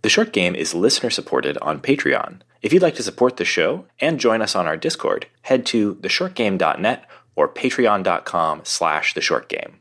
The Short Game is listener-supported on Patreon. If you'd like to support the show and join us on our Discord, head to theshortgame.net or patreon.com/theshortgame.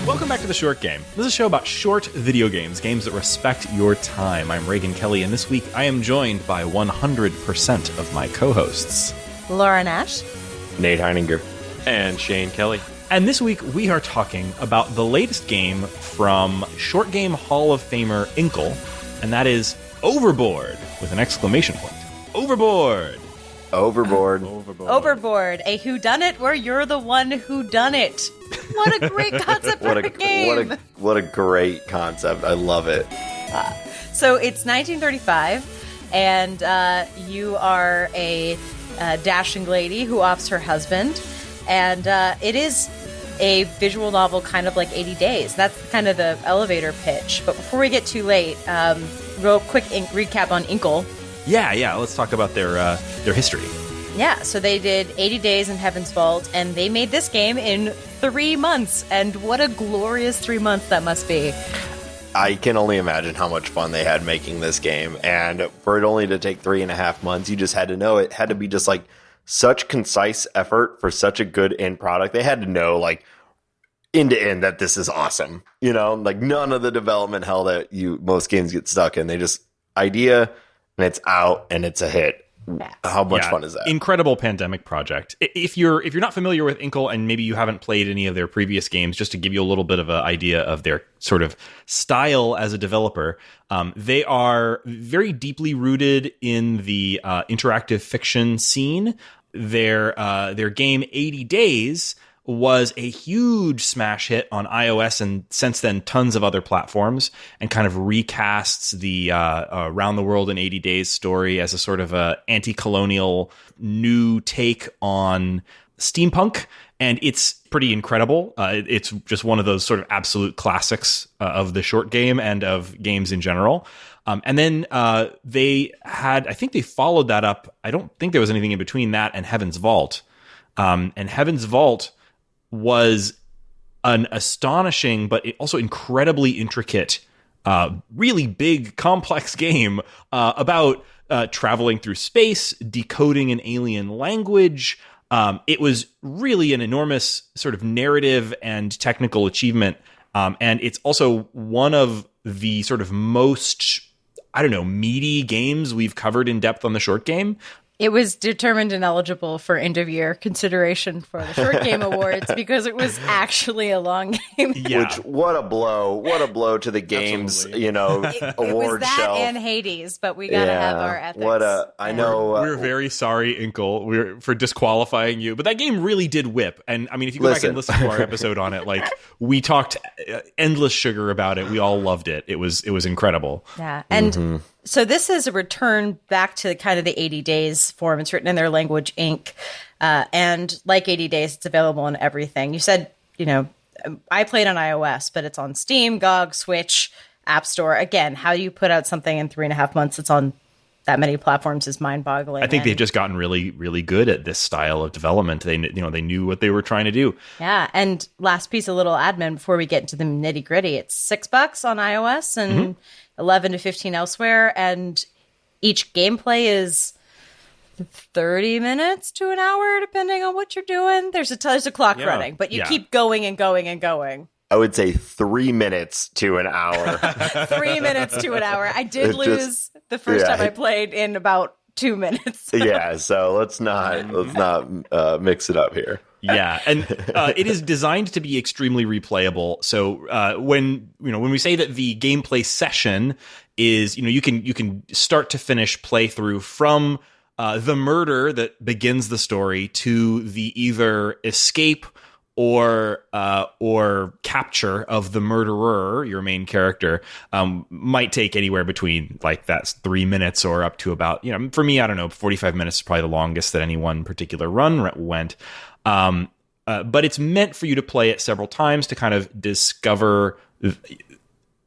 Welcome back to The Short Game. This is a show about short video games, games that respect your time. I'm Reagan Kelly, and this week I am joined by 100% of my co-hosts. Laura Nash. Nate Heininger. And Shane Kelly. And this week we are talking about the latest game from Short Game Hall of Famer Inkle, and that is Overboard, with an exclamation point. Overboard! Overboard. Overboard, a whodunit where you're the one who done it. What a great concept for a game. What a great concept. I love it. So it's 1935, and you are a dashing lady who offs her husband, and it is a visual novel kind of like 80 Days. That's kind of the elevator pitch. But before we get too late, real quick recap on Inkle. Yeah, let's talk about their history. Yeah, so they did 80 Days in Heaven's Vault, and they made this game in 3 months. And what a glorious 3 months that must be. I can only imagine how much fun they had making this game. And for it only to take 3.5 months, you just had to know it had to be just like such concise effort for such a good end product. They had to know, like, end to end, that this is awesome. You know, like none of the development hell that most games get stuck in. They just idea, and it's out, and it's a hit. How much fun is that? Incredible pandemic project. If you're not familiar with Inkle, and maybe you haven't played any of their previous games, just to give you a little bit of an idea of their sort of style as a developer, they are very deeply rooted in the interactive fiction scene. Their game 80 Days was a huge smash hit on iOS and since then tons of other platforms, and kind of recasts the Around the World in 80 Days story as a sort of a anti-colonial new take on steampunk. And it's pretty incredible. It's just one of those sort of absolute classics of the short game and of games in general. And then they had, I think they followed that up. I don't think there was anything in between that and Heaven's Vault. And Heaven's Vault was an astonishing, but also incredibly intricate, really big, complex game about traveling through space, decoding an alien language. It was really an enormous sort of narrative and technical achievement. And it's also one of the sort of most, meaty games we've covered in depth on the Short Game. It was determined ineligible for end-of-year consideration for the Short Game Awards because it was actually a long game. Yeah. Which, what a blow to the games, award it was that shelf. And Hades, but we gotta have our ethics. We're very sorry, Inkle, for disqualifying you, but that game really did whip. And I mean, if you go back and listen to our episode on it, like we talked endless sugar about it. We all loved it. It was incredible. Yeah, and. So this is a return back to kind of the 80 Days form. It's written in their language, Ink. And like 80 Days, it's available on everything. You said, I played on iOS, but it's on Steam, GOG, Switch, App Store. Again, how do you put out something in 3.5 months that's on that many platforms is mind-boggling. I think they've just gotten really, really good at this style of development. They knew what they were trying to do. Yeah, and last piece of little admin before we get into the nitty-gritty. It's $6 on iOS and $11 to $15 elsewhere, and each gameplay is 30 minutes to an hour, depending on what you're doing. There's a clock running, but you keep going and going and going. I would say 3 minutes to an hour. 3 minutes to an hour. I did lose the first time I played in about 2 minutes. Yeah, so let's not mix it up here. Yeah, and it is designed to be extremely replayable. So when we say that the gameplay session is, you can start to finish playthrough from the murder that begins the story to the either escape or capture of the murderer, your main character, might take anywhere between that's 3 minutes or up to about, for me, I don't know, 45 minutes is probably the longest that any one particular run went. But it's meant for you to play it several times to kind of discover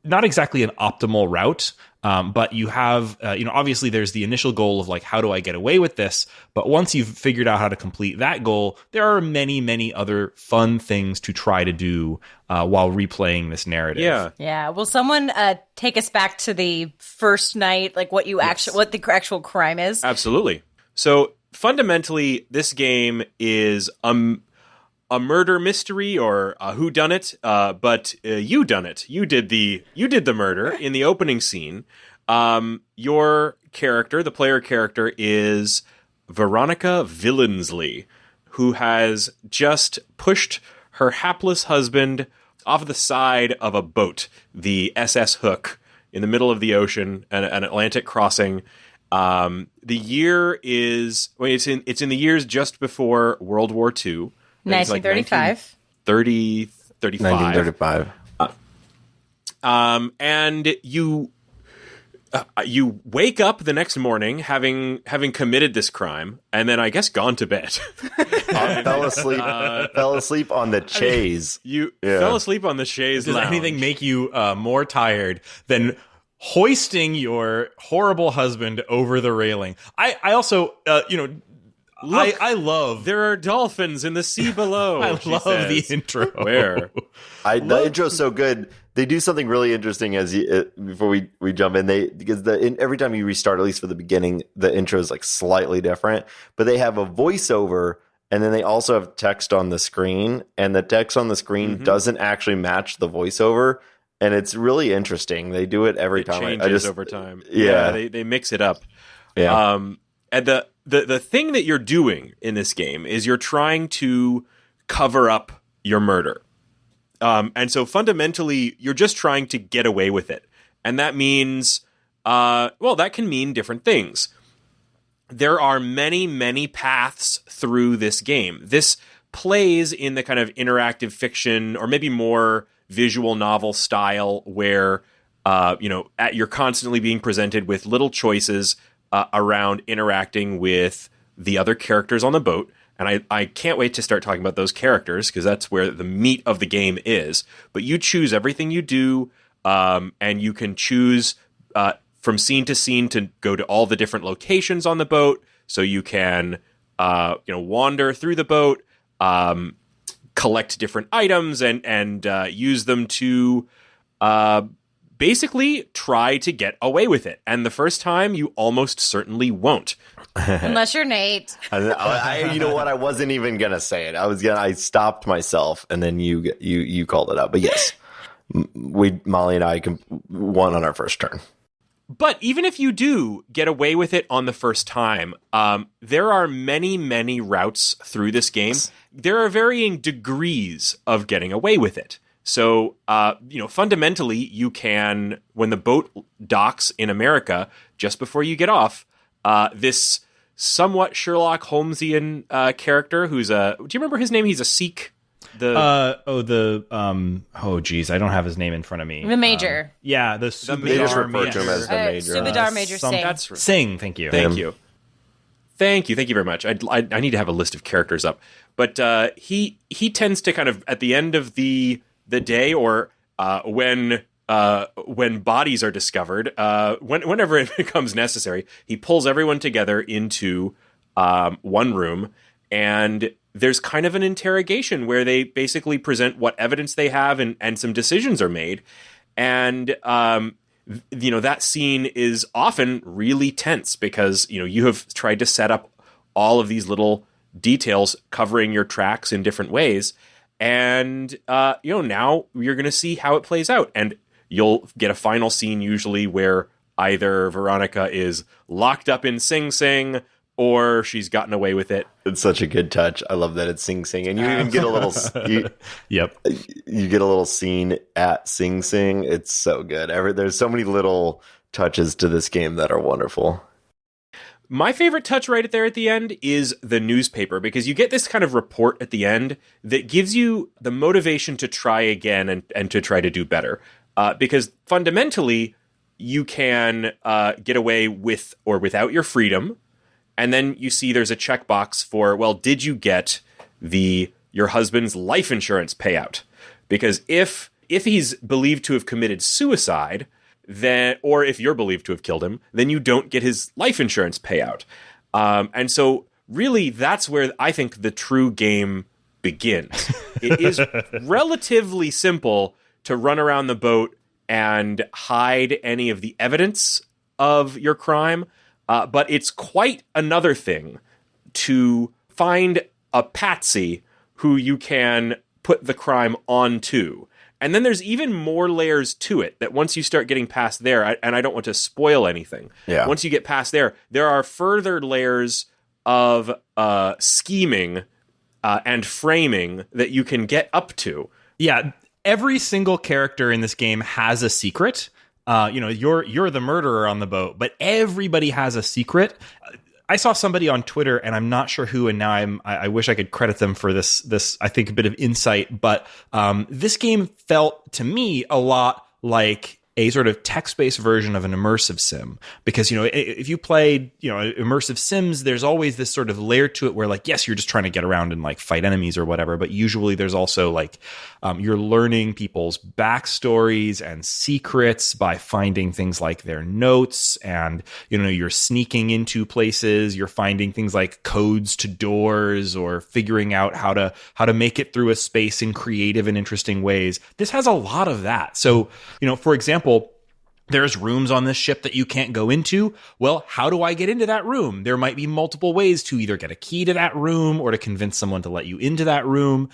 not exactly an optimal route. But you have, obviously there's the initial goal of like, how do I get away with this? But once you've figured out how to complete that goal, there are many, many other fun things to try to do while replaying this narrative. Yeah. Will someone take us back to the first night, like what the actual crime is? Absolutely. So fundamentally, this game is a murder mystery or a whodunit, but you done it. You did the murder in the opening scene. Your character, the player character, is Veronica Villensley, who has just pushed her hapless husband off the side of a boat, the SS Hook, in the middle of the ocean, an Atlantic crossing. The year is it's in the years just before World War II. 1935. 1935. And you wake up the next morning having committed this crime, and then I guess gone to bed. Fell asleep on the chaise. You fell asleep on the chaise. Does lounge. anything make you more tired than hoisting your horrible husband over the railing? I also, Look, I love. There are dolphins in the sea below. I love the intro. Where The intro's so good. They do something really interesting before we jump in. Because every time you restart, at least for the beginning, the intro is like slightly different. But they have a voiceover, and then they also have text on the screen, and the text on the screen doesn't actually match the voiceover, and it's really interesting. They do it every time. It changes over time. Yeah, they mix it up. Yeah. And the thing that you're doing in this game is you're trying to cover up your murder. And so fundamentally, you're just trying to get away with it. And that means, that can mean different things. There are many, many paths through this game. This plays in the kind of interactive fiction or maybe more visual novel style where, you're constantly being presented with little choices around interacting with the other characters on the boat. And I can't wait to start talking about those characters because that's where the meat of the game is. But you choose everything you do, and you can choose from scene to scene to go to all the different locations on the boat. So you can wander through the boat, collect different items, and use them to basically try to get away with it. And the first time, you almost certainly won't. Unless you're Nate. You know what? I wasn't even gonna say it. I stopped myself, and then you called it out. But yes, Molly and I won on our first turn. But even if you do get away with it on the first time, there are many, many routes through this game. There are varying degrees of getting away with it. So, fundamentally, you can, when the boat docks in America, just before you get off, this somewhat Sherlock Holmesian character who's do you remember his name? He's a Sikh. I don't have his name in front of me. The Major. The Subedar They just refer Major. to him as the Major. Subedar Major Singh. That's right. Singh, thank you. Thank you very much. I need to have a list of characters up, but he tends to kind of at the end of the day or when bodies are discovered, whenever it becomes necessary, he pulls everyone together into one room, and there's kind of an interrogation where they basically present what evidence they have, and some decisions are made, and that scene is often really tense because you have tried to set up all of these little details covering your tracks in different ways. And, now you're going to see how it plays out. And you'll get a final scene usually where either Veronica is locked up in Sing Sing or she's gotten away with it. It's such a good touch. I love that it's Sing Sing. And you even get a little... Yep. You get a little scene at Sing Sing. It's so good. There's so many little touches to this game that are wonderful. My favorite touch right there at the end is the newspaper, because you get this kind of report at the end that gives you the motivation to try again and to try to do better. Because fundamentally, you can get away with or without your freedom. And then you see there's a checkbox for, well, did you get your husband's life insurance payout? Because if if he's believed to have committed suicide, then, or if you're believed to have killed him, then you don't get his life insurance payout. And so really that's where I think the true game begins. It is relatively simple to run around the boat and hide any of the evidence of your crime, but it's quite another thing to find a patsy who you can put the crime onto. And then there's even more layers to it that once you start getting past there, and I don't want to spoil anything, once you get past there are further layers of scheming and framing that you can get up to. Yeah, every single character in this game has a secret. You're the murderer on the boat, but everybody has a secret. I saw somebody on Twitter, and I'm not sure who, and now I wish I could credit them for this I think, a bit of insight, but this game felt to me a lot like a sort of text-based version of an immersive sim. Because, if you played, immersive sims, there's always this sort of layer to it where, like, yes, you're just trying to get around and, like, fight enemies or whatever, but usually there's also, like, you're learning people's backstories and secrets by finding things like their notes, and, you're sneaking into places, you're finding things like codes to doors, or figuring out how to make it through a space in creative and interesting ways. This has a lot of that. So, for example, there's rooms on this ship that you can't go into. Well, how do I get into that room? There might be multiple ways to either get a key to that room or to convince someone to let you into that room.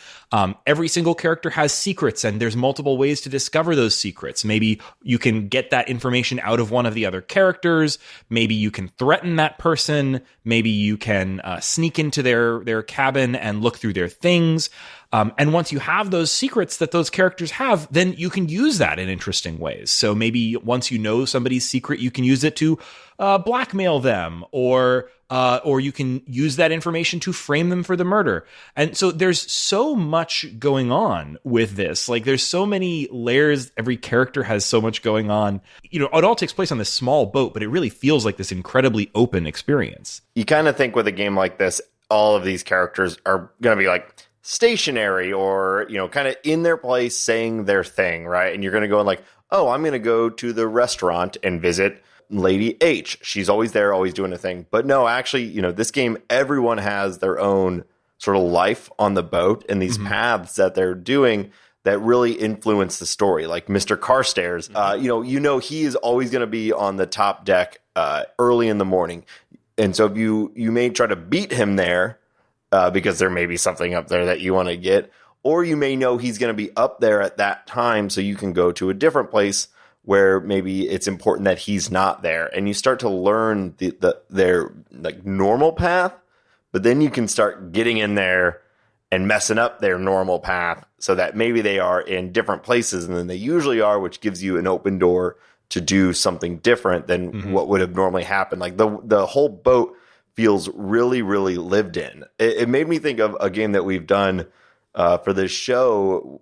Every single character has secrets, and there's multiple ways to discover those secrets. Maybe you can get that information out of one of the other characters. Maybe you can threaten that person. Maybe you can sneak into their cabin and look through their things. And once you have those secrets that those characters have, then you can use that in interesting ways. So maybe once you know somebody's secret, you can use it to blackmail them, or you can use that information to frame them for the murder. And so there's so much going on with this. Like, there's so many layers. Every character has so much going on. It all takes place on this small boat, but it really feels like this incredibly open experience. You kind of think with a game like this, all of these characters are going to be like stationary, or kind of in their place saying their thing, right? And you're going to go and like, oh, I'm going to go to the restaurant and visit Lady H. She's always there, always doing a thing. But no, actually, this game, everyone has their own sort of life on the boat, and these paths that they're doing that really influence the story. Like Mr. Carstairs, he is always going to be on the top deck early in the morning. And so if you may try to beat him there, because there may be something up there that you want to get, or you may know he's going to be up there at that time, so you can go to a different place where maybe it's important that he's not there, and you start to learn their like normal path, but then you can start getting in there and messing up their normal path so that maybe they are in different places than they usually are, which gives you an open door to do something different than what would have normally happened. Like the whole boat feels really, really lived in. It made me think of a game that we've done for this show,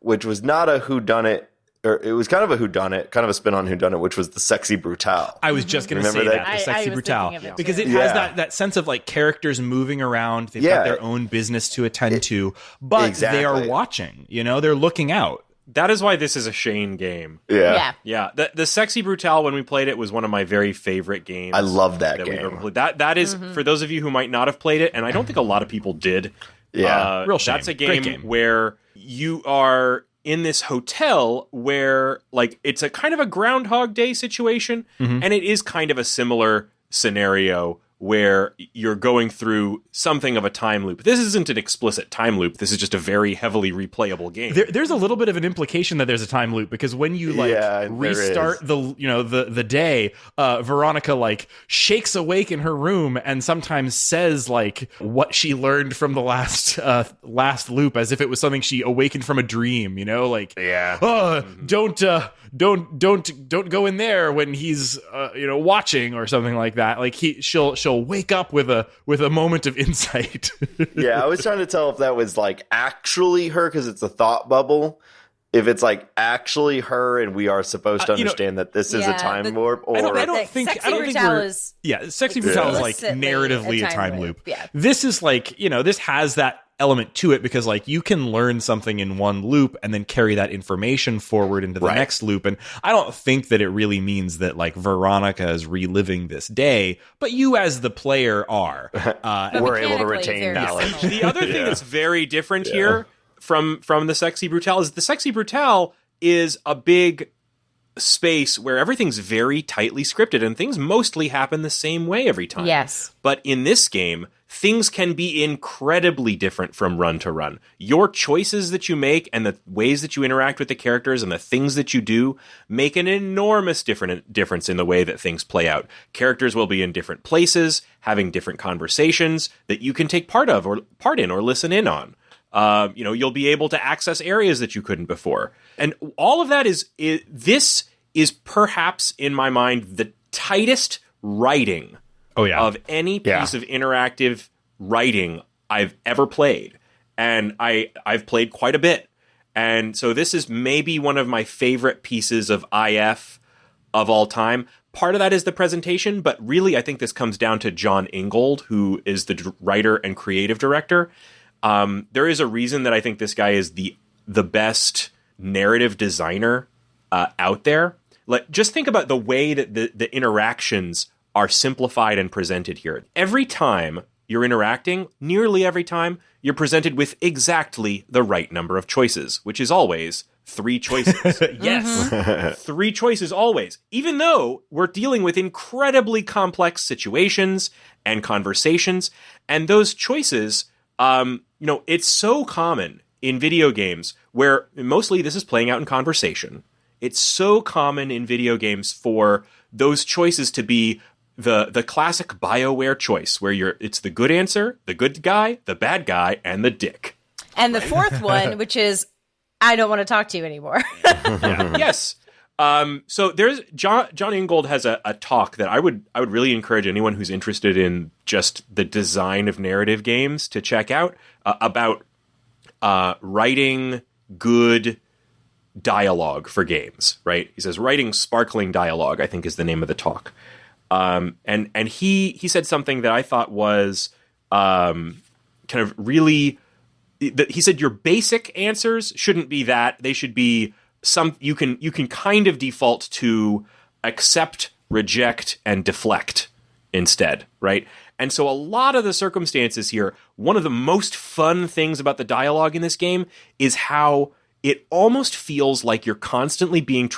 which was not a whodunit, or it was kind of a whodunit, kind of a spin on whodunit, which was the Sexy Brutale. I was just going to say that, the Sexy Brutale, because it has that sense of like characters moving around. They've got their own business to attend to, but they are watching. They're looking out. That is why this is a Shane game. Yeah. The Sexy Brutale, when we played it, was one of my very favorite games. I love that we've ever game. played. That is, for those of you who might not have played it, and I don't think a lot of people did. Yeah. Real shame. That's a Great game where you are in this hotel where, like, it's a kind of a Groundhog Day situation, and it is kind of a similar scenario where you're going through something of a time loop. This isn't an explicit time loop. This is just a very heavily replayable game. There's a little bit of an implication that there's a time loop, because when you restart the day, Veronica like shakes awake in her room and sometimes says like what she learned from the last loop, as if it was something she awakened from a dream. Don't go in there when he's watching, or something like that. Like she'll wake up with a moment of insight. Yeah, I was trying to tell if that was like actually her, because it's a thought bubble. If it's like actually her, and we are supposed to understand that this is a time warp, or I don't think Sexy Brutale is like narratively a time loop. Yeah. This is like this has that element to it, because like you can learn something in one loop and then carry that information forward into the next loop. And I don't think that it really means that like Veronica is reliving this day, but you as the player are. We're able to retain knowledge. The other thing that's very different here from the Sexy Brutale is the Sexy Brutale is a big space where everything's very tightly scripted and things mostly happen the same way every time. Yes. But in this game, things can be incredibly different from run to run. Your choices that you make and the ways that you interact with the characters and the things that you do make an enormous difference in the way that things play out. Characters will be in different places, having different conversations that you can take part in or listen in on. You'll be able to access areas that you couldn't before. And all of that this is perhaps, in my mind, the tightest writing of any piece of interactive writing I've ever played. And I've played quite a bit. And so this is maybe one of my favorite pieces of IF of all time. Part of that is the presentation, but really I think this comes down to John Ingold, who is the writer and creative director. There is a reason that I think this guy is the best narrative designer out there. Just think about the way that the interactions are simplified and presented here. Every time you're interacting, nearly every time, you're presented with exactly the right number of choices, which is always 3 choices. Yes. 3 choices always. Even though we're dealing with incredibly complex situations and conversations, and those choices, it's so common in video games where mostly this is playing out in conversation. It's so common in video games for those choices to be the classic BioWare choice where it's the good answer, the good guy, the bad guy, and the dick. And the fourth one, which is, I don't want to talk to you anymore. Yes. So there's John Ingold has a talk that I would really encourage anyone who's interested in just the design of narrative games to check out about writing good dialogue for games, right? He says writing sparkling dialogue, I think is the name of the talk. And he said something that I thought was kind of really, he said your basic answers shouldn't be that. They should be you can kind of default to accept, reject, and deflect instead, right? And so a lot of the circumstances here, one of the most fun things about the dialogue in this game is how it almost feels like you're constantly being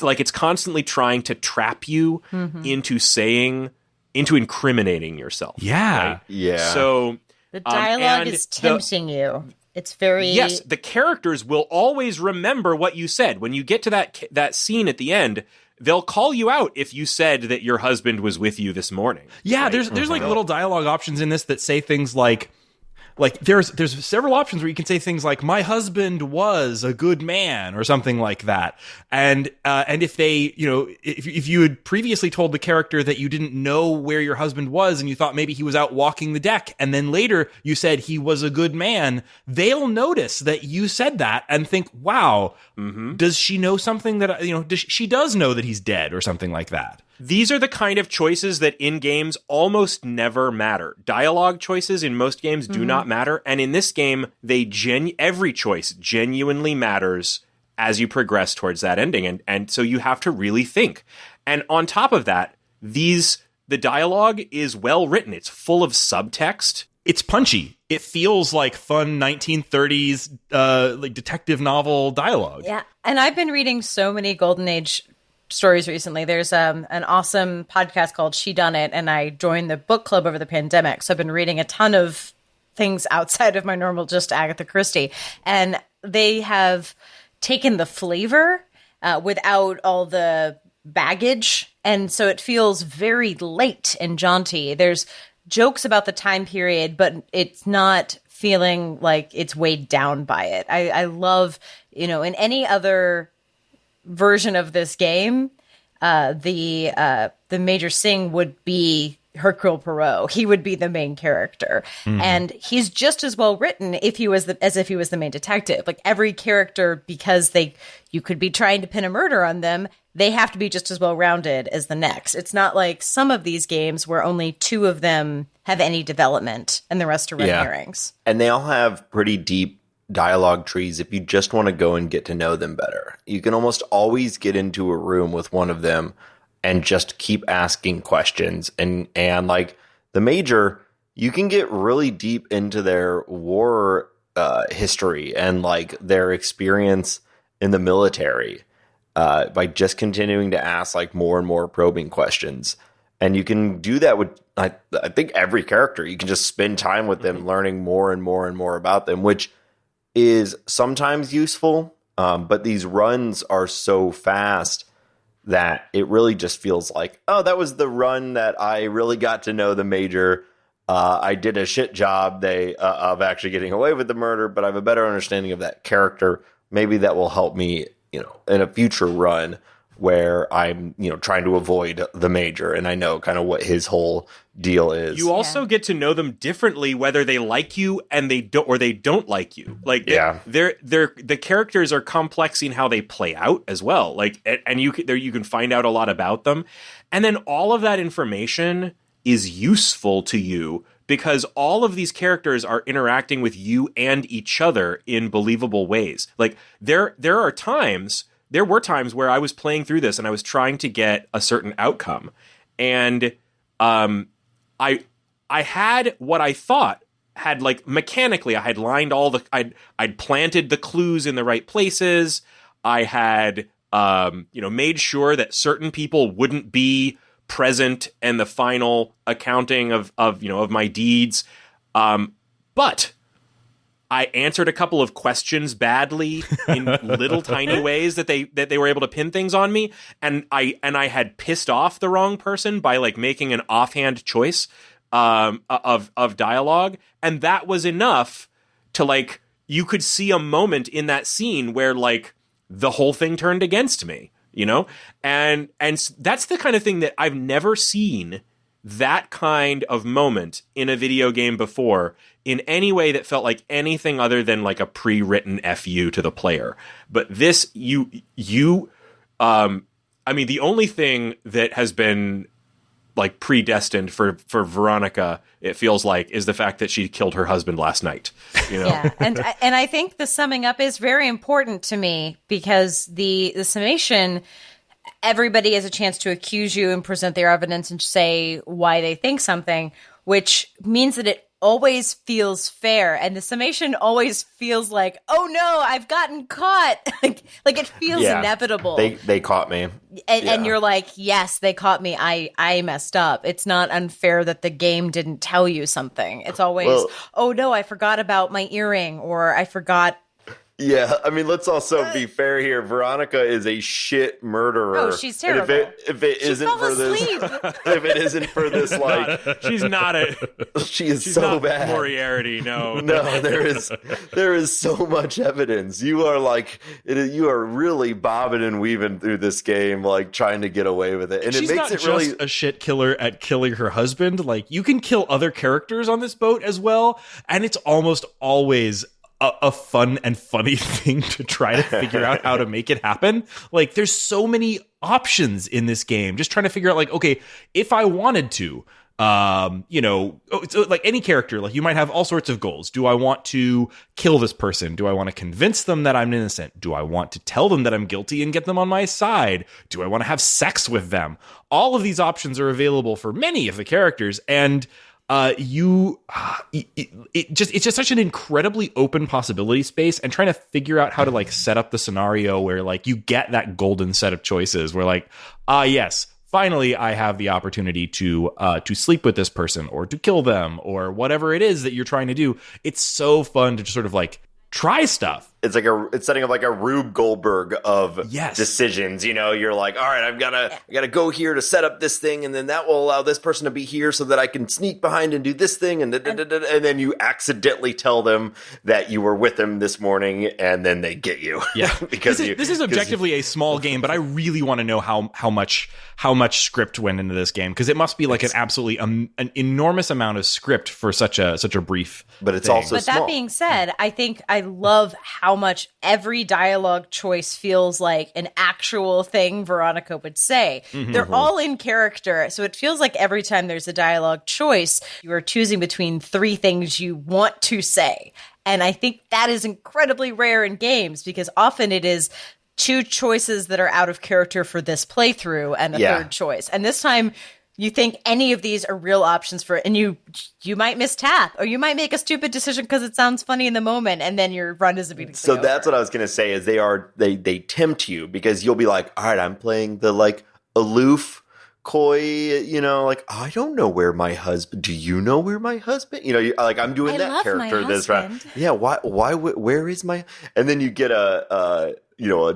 it's constantly trying to trap you into incriminating yourself. Yeah. Right? Yeah. So The dialogue is tempting you. It's very... Yes, the characters will always remember what you said. When you get to that scene at the end, they'll call you out if you said that your husband was with you this morning. Yeah, right? there's like little dialogue options in this that say things like there's several options where you can say things like my husband was a good man or something like that. And if they, if you had previously told the character that you didn't know where your husband was and you thought maybe he was out walking the deck and then later you said he was a good man, they'll notice that you said that and think, wow, does she know something that, she does know that he's dead or something like that. These are the kind of choices that in games almost never matter. Dialogue choices in most games do not matter. And in this game, every choice genuinely matters as you progress towards that ending. And so you have to really think. And on top of that, the dialogue is well written. It's full of subtext. It's punchy. It feels like fun 1930s like detective novel dialogue. Yeah. And I've been reading so many Golden Age stories recently. There's an awesome podcast called She Done It, and I joined the book club over the pandemic. So I've been reading a ton of things outside of my normal just Agatha Christie. And they have taken the flavor without all the baggage. And so it feels very light and jaunty. There's jokes about the time period, but it's not feeling like it's weighed down by it. I love, in any other version of this game, the Major Singh would be Hercule Poirot. He would be the main character, and he's just as well written as if he was the main detective. Like every character, because you could be trying to pin a murder on them, they have to be just as well rounded as the next. It's not like some of these games where only 2 of them have any development and the rest are red herrings. And they all have pretty deep dialogue trees if you just want to go and get to know them better. You can almost always get into a room with one of them and just keep asking questions. And like the Major, you can get really deep into their war history and like their experience in the military by just continuing to ask like more and more probing questions. And you can do that with, I think, every character. You can just spend time with them, learning more and more and more about them, which is sometimes useful. But these runs are so fast that it really just feels like, oh, that was the run that I really got to know the Major. I did a shit job of actually getting away with the murder, but I have a better understanding of that character. Maybe that will help me, in a future run where I'm, trying to avoid the Major and I know kind of what his whole deal is. You also get to know them differently, whether they like you and they don't like you. Like, the characters are complex in how they play out as well. Like, and you can find out a lot about them, and then all of that information is useful to you because all of these characters are interacting with you and each other in believable ways. Like, there were times where I was playing through this and I was trying to get a certain outcome, and I had what I thought had, like, mechanically, I had lined I'd planted the clues in the right places. I had made sure that certain people wouldn't be present in the final accounting of my deeds. But I answered a couple of questions badly in little tiny ways that they were able to pin things on me, and I had pissed off the wrong person by like making an offhand choice of dialogue, and that was enough to, like, you could see a moment in that scene where like the whole thing turned against me, and that's the kind of thing that I've never seen that kind of moment in a video game before in any way that felt like anything other than like a pre-written FU to the player. But this, I mean, the only thing that has been like predestined for Veronica, it feels like, is the fact that she killed her husband last night. Yeah, and I think the summing up is very important to me because the summation, everybody has a chance to accuse you and present their evidence and say why they think something, which means that it always feels fair, and the summation always feels like, oh no, I've gotten caught. like it feels inevitable. They caught me, and you're like, yes, they caught me. I messed up. It's not unfair that the game didn't tell you something. It's always, oh no, I forgot about my earring, or I forgot. Yeah, I mean, let's also be fair here. Veronica is a shit murderer. Oh, she's terrible. And if it isn't for this, if it isn't for this, like, she's not she's so not bad. Moriarty, no, there is so much evidence. You are really bobbing and weaving through this game, like trying to get away with it, and she's it makes not it really just a shit killer at killing her husband. Like, you can kill other characters on this boat as well, and it's almost always a fun and funny thing to try to figure out how to make it happen. Like, there's so many options in this game, just trying to figure out, like, okay, if I wanted to, so like any character, like, you might have all sorts of goals. Do I want to kill this person? Do I want to convince them that I'm innocent? Do I want to tell them that I'm guilty and get them on my side? Do I want to have sex with them? All of these options are available for many of the characters, and it's just such an incredibly open possibility space, and trying to figure out how to, like, set up the scenario where, like, you get that golden set of choices where, like, yes, finally I have the opportunity to sleep with this person or to kill them or whatever it is that you're trying to do. It's so fun to just sort of, like, try stuff. It's setting up like a Rube Goldberg of decisions. You're like, all right, I've gotta go here to set up this thing, and then that will allow this person to be here so that I can sneak behind and do this thing, and then you accidentally tell them that you were with them this morning, and then they get you. Yeah, because this is objectively a small game, but I really want to know how much script went into this game, because it must be like an absolutely an enormous amount of script for such a brief. But it's thing. also But small. That being said, I think I love how how much every dialogue choice feels like an actual thing Veronica would say. They're all in character. So it feels like every time there's a dialogue choice, you are choosing between three things you want to say. And I think that is incredibly rare in games because often it is two choices that are out of character for this playthrough and a third choice. And this time you think any of these are real options for it, and you might mistap or you might make a stupid decision because it sounds funny in the moment, and then your run is immediately So over. that's what I was going to say is they tempt you because you'll be like, all right, I'm playing the like aloof, coy, you know, like, I don't know where my husband, do you know where my husband, you know, like I'm doing I that love character my this round. husband. Yeah. Where is my, and then you get a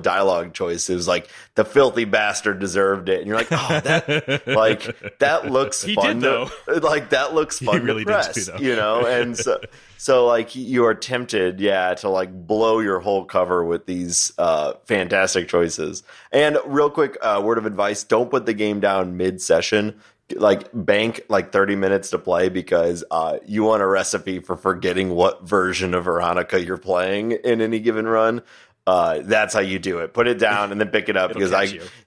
dialogue choice. It was like the filthy bastard deserved it. And you're like, oh, that looks He fun. did, though. Like that looks fun really to did press, too, though. you know? And so like you are tempted, to like blow your whole cover with these fantastic choices. And real quick, word of advice, don't put the game down mid-session. Like bank like 30 minutes to play because you want a recipe for forgetting what version of Veronica you're playing in any given run. That's how you do it. Put it down and then pick it up because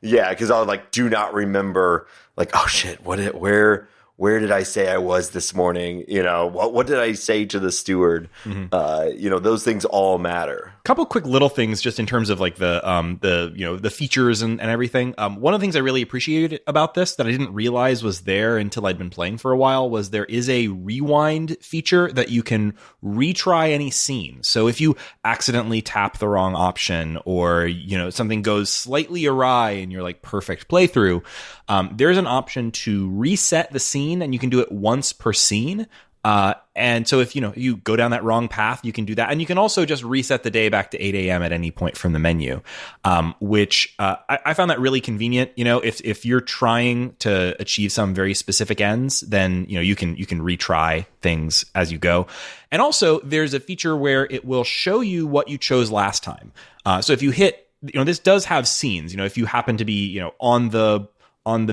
because I'll like do not remember like, oh shit, where did I say I was this morning? You know, what did I say to the steward? Those things all matter. Couple quick little things just in terms of like the features and everything. One of the things I really appreciated about this that I didn't realize was there until I'd been playing for a while was there is a rewind feature that you can retry any scene. So if you accidentally tap the wrong option or, something goes slightly awry in your like perfect playthrough, there's an option to reset the scene and you can do it once per scene. And so if, you go down that wrong path, you can do that. And you can also just reset the day back to 8 a.m. at any point from the menu, which I found that really convenient. If you're trying to achieve some very specific ends, then, you can retry things as you go. And also there's a feature where it will show you what you chose last time. So if you hit, this does have scenes, if you happen to be, on the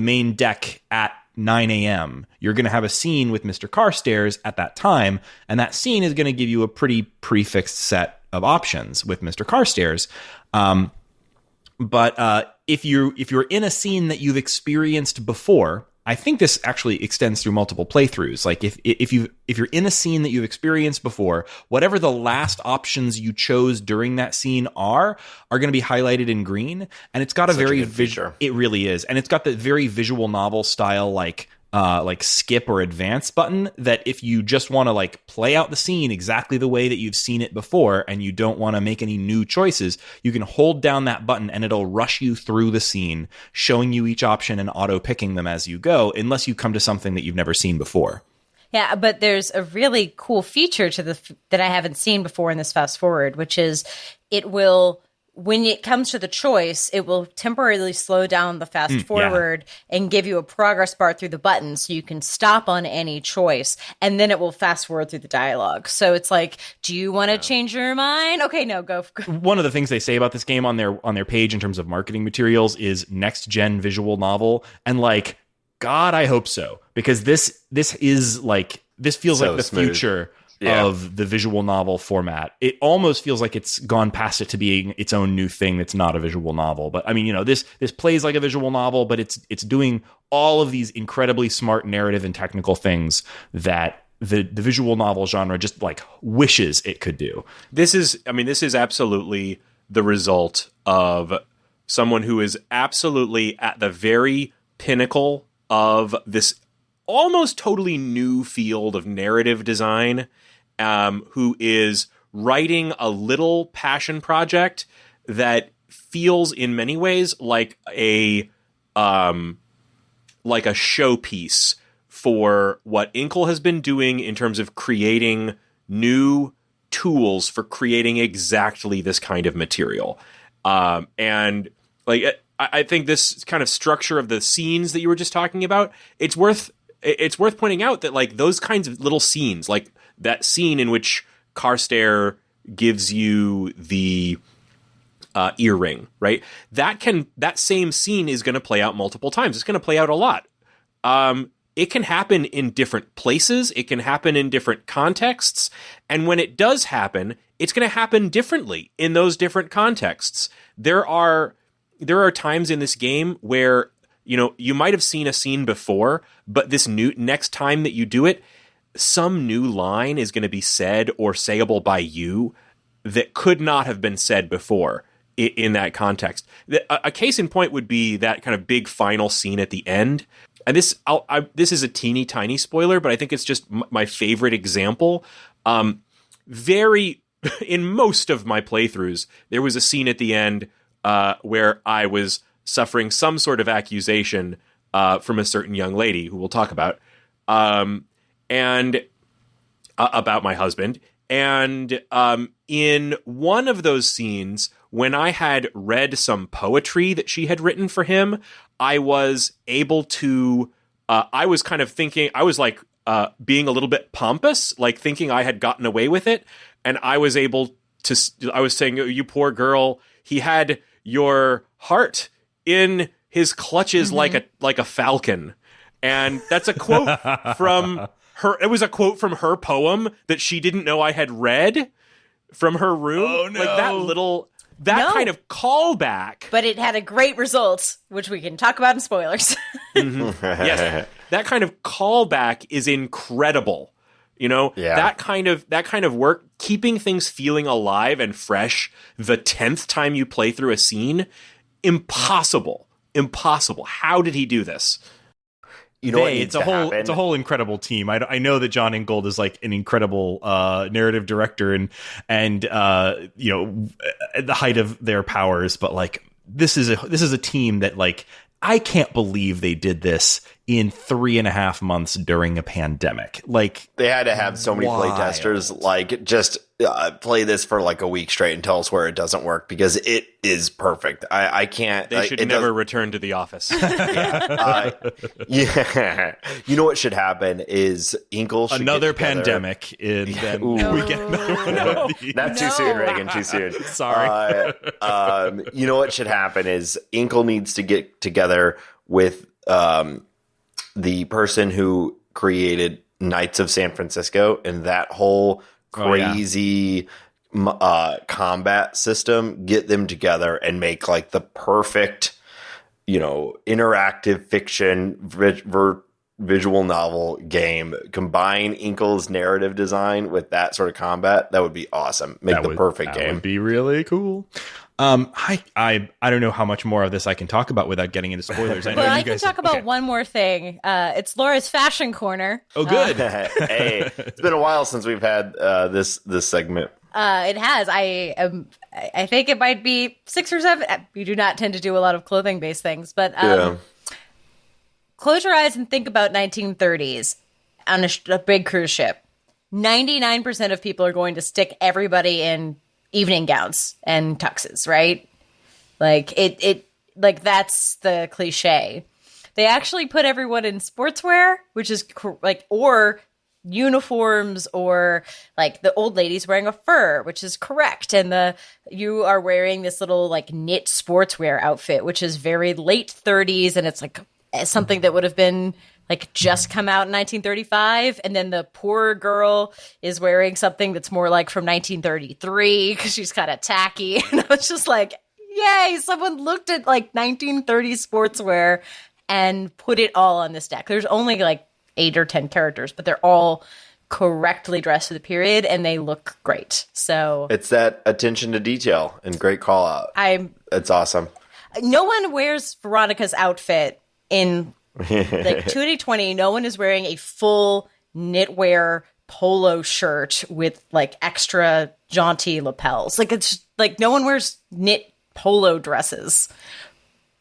main deck at 9 a.m., you're going to have a scene with Mr. Carstairs at that time, and that scene is going to give you a pretty prefixed set of options with Mr. Carstairs. But if you're in a scene that you've experienced before, I think this actually extends through multiple playthroughs. Like if you're in a scene that you've experienced before, whatever the last options you chose during that scene are going to be highlighted in green, and it's got a very visual. It really is, and it's got the very visual novel style like skip or advance button that if you just want to like play out the scene exactly the way that you've seen it before and you don't want to make any new choices, you can hold down that button and it'll rush you through the scene, showing you each option and auto picking them as you go, unless you come to something that you've never seen before. Yeah, but there's a really cool feature to that I haven't seen before in this fast forward, which is it will, when it comes to the choice, it will temporarily slow down the fast forward and give you a progress bar through the buttons so you can stop on any choice, and then it will fast forward through the dialogue. So it's like, do you want to change your mind? Okay, no, go. One of the things they say about this game on their page in terms of marketing materials is next gen visual novel, and like, God, I hope so, because this is like, this feels so like the smooth. Future of the visual novel format. It almost feels like it's gone past it to being its own new thing that's not a visual novel. But I mean, this plays like a visual novel, but it's doing all of these incredibly smart narrative and technical things that the visual novel genre just like wishes it could do. This is absolutely the result of someone who is absolutely at the very pinnacle of this almost totally new field of narrative design, who is writing a little passion project that feels in many ways like a showpiece for what Inkle has been doing in terms of creating new tools for creating exactly this kind of material. And like, I think this kind of structure of the scenes that you were just talking about, it's worth pointing out that like those kinds of little scenes, like that scene in which Carstairs gives you the earring, right? That same scene is going to play out multiple times. It's going to play out a lot. It can happen in different places. It can happen in different contexts. And when it does happen, it's going to happen differently in those different contexts. There are times in this game where, you might have seen a scene before, but this next time that you do it, some new line is going to be said or sayable by you that could not have been said before in that context. A case in point would be that kind of big final scene at the end. And this is a teeny tiny spoiler, but I think it's just my favorite example. In most of my playthroughs, there was a scene at the end where I was suffering some sort of accusation from a certain young lady who we'll talk about, and about my husband. And in one of those scenes, when I had read some poetry that she had written for him, I was able to, I was kind of thinking, I was like being a little bit pompous, like thinking I had gotten away with it. And I was able to, I was saying, you poor girl, he had your heart in his clutches like a falcon. And that's a quote from her. It was a quote from her poem that she didn't know I had read from her room. Oh, no. Like that kind of callback. But it had a great result, which we can talk about in spoilers. Yes. That kind of callback is incredible. That kind of work, keeping things feeling alive and fresh the 10th time you play through a scene, impossible. How did he do this? It's a whole incredible team. I know that John Ingold is like an incredible narrative director and at the height of their powers, but like this is a team that like I can't believe they did this in 3.5 months during a pandemic. Like they had to have so many playtesters like just play this for like a week straight and tell us where it doesn't work because it is perfect. I can't. They should never return to the office. Yeah. You know what should happen is Inkle should another get together. Pandemic, and then we get another one of these. Not too soon, Reagan. Too soon. Sorry. You know what should happen is Inkle needs to get together with the person who created Knights of San Francisco and that whole crazy combat system. Get them together and make like the perfect, interactive fiction visual novel game. Combine Inkle's narrative design with that sort of combat. That would be awesome. Make the perfect game. That would be really cool. I don't know how much more of this I can talk about without getting into spoilers. I can talk about one more thing. It's Laura's fashion corner. Oh, good. Hey, it's been a while since we've had this segment. It has. I think it might be 6 or 7. We do not tend to do a lot of clothing based things, but close your eyes and think about 1930s on a big cruise ship. 99% of people are going to stick everybody in evening gowns and tuxes, right? Like like that's the cliche. They actually put everyone in sportswear, which is or uniforms, or like the old lady's wearing a fur, which is correct, and you are wearing this little like knit sportswear outfit, which is very late 30s, and it's like something that would have been like just come out in 1935, and then the poor girl is wearing something that's more like from 1933 because she's kind of tacky. And I was just like, yay, someone looked at like 1930s sportswear and put it all on this deck. There's only like 8 or 10 characters, but they're all correctly dressed for the period and they look great. So it's that attention to detail and great call out. It's awesome. No one wears Veronica's outfit in like 2020. No one is wearing a full knitwear polo shirt with like extra jaunty lapels. Like it's like no one wears knit polo dresses,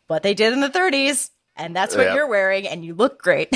but they did in the 30s, and that's what you're wearing, and you look great.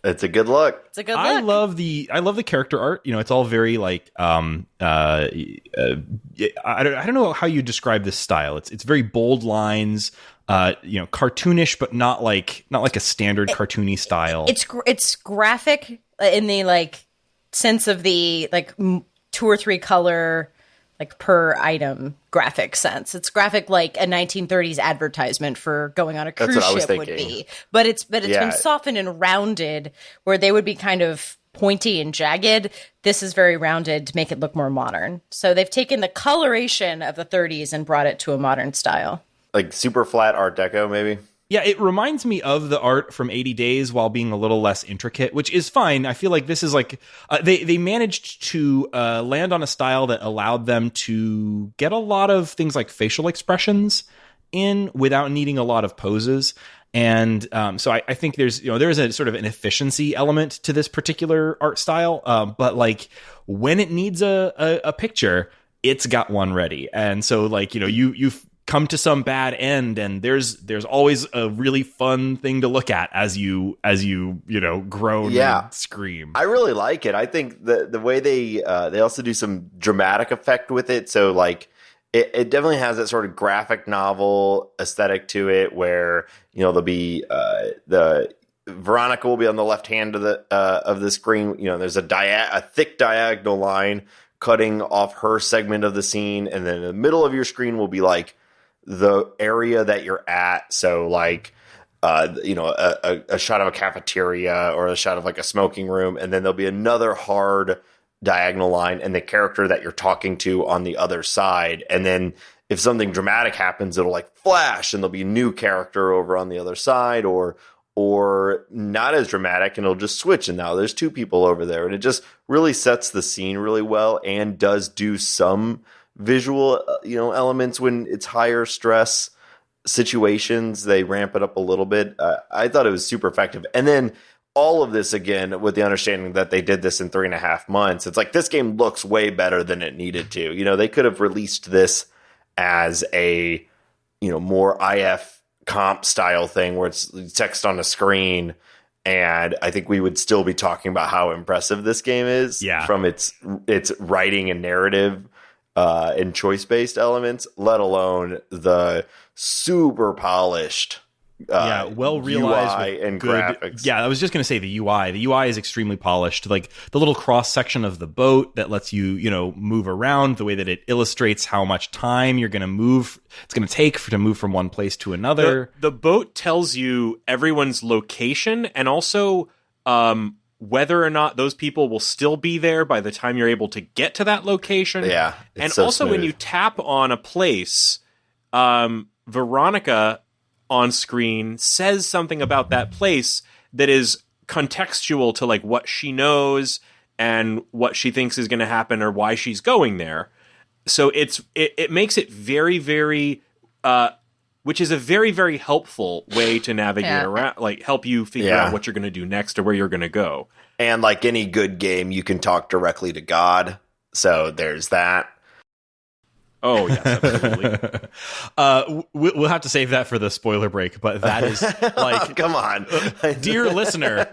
It's a good look. It's a good look. I love the character art. It's all very like I don't know how you describe this style. It's very bold lines, cartoonish, but not like a standard cartoony style. It's graphic in the like sense of the like 2 or 3 color like per item graphic sense. It's graphic like a 1930s advertisement for going on a cruise ship would be. But it's been softened and rounded where they would be kind of pointy and jagged. This is very rounded to make it look more modern. So they've taken the coloration of the 30s and brought it to a modern style. Like super flat Art Deco, maybe? Yeah, it reminds me of the art from 80 Days while being a little less intricate, which is fine. I feel like this is like they managed to land on a style that allowed them to get a lot of things like facial expressions in without needing a lot of poses. And so I think there is a sort of an efficiency element to this particular art style. But like when it needs a picture, it's got one ready. And so like, you've come to some bad end, and there's always a really fun thing to look at as you groan and scream. I really like it. I think the way they also do some dramatic effect with it. So like it definitely has that sort of graphic novel aesthetic to it, where there'll be the Veronica will be on the left hand of the screen. There's a thick diagonal line cutting off her segment of the scene, and then in the middle of your screen will be like the area that you're at. So like, a shot of a cafeteria or a shot of like a smoking room. And then there'll be another hard diagonal line and the character that you're talking to on the other side. And then if something dramatic happens, it'll like flash and there'll be a new character over on the other side, or not as dramatic, and it'll just switch. And now there's two people over there. And it just really sets the scene really well, and does do some visual elements when it's higher stress situations. They ramp it up a little bit. I thought it was super effective. And then all of this, again, with the understanding that they did this in 3.5 months, it's like this game looks way better than it needed to. They could have released this as a more IF comp style thing where it's text on a screen, and I think we would still be talking about how impressive this game is from its writing and narrative and choice-based elements, let alone the super polished well realized UI and good graphics. Yeah, I was just going to say the UI. The UI is extremely polished. Like the little cross section of the boat that lets you, move around, the way that it illustrates how much time you're going to move. It's going to take to move from one place to another. The boat tells you everyone's location, and also whether or not those people will still be there by the time you're able to get to that location. Yeah. And so also smooth. when you tap on a place, Veronica on screen says something about that place that is contextual to like what she knows and what she thinks is going to happen or why she's going there. So it makes it very, very, which is a very, very helpful way to navigate around, like help you figure out what you're going to do next or where you're going to go. And like any good game, you can talk directly to God. So there's that. Oh, yes, absolutely. We'll have to save that for the spoiler break, but that is like... Come on. Dear listener,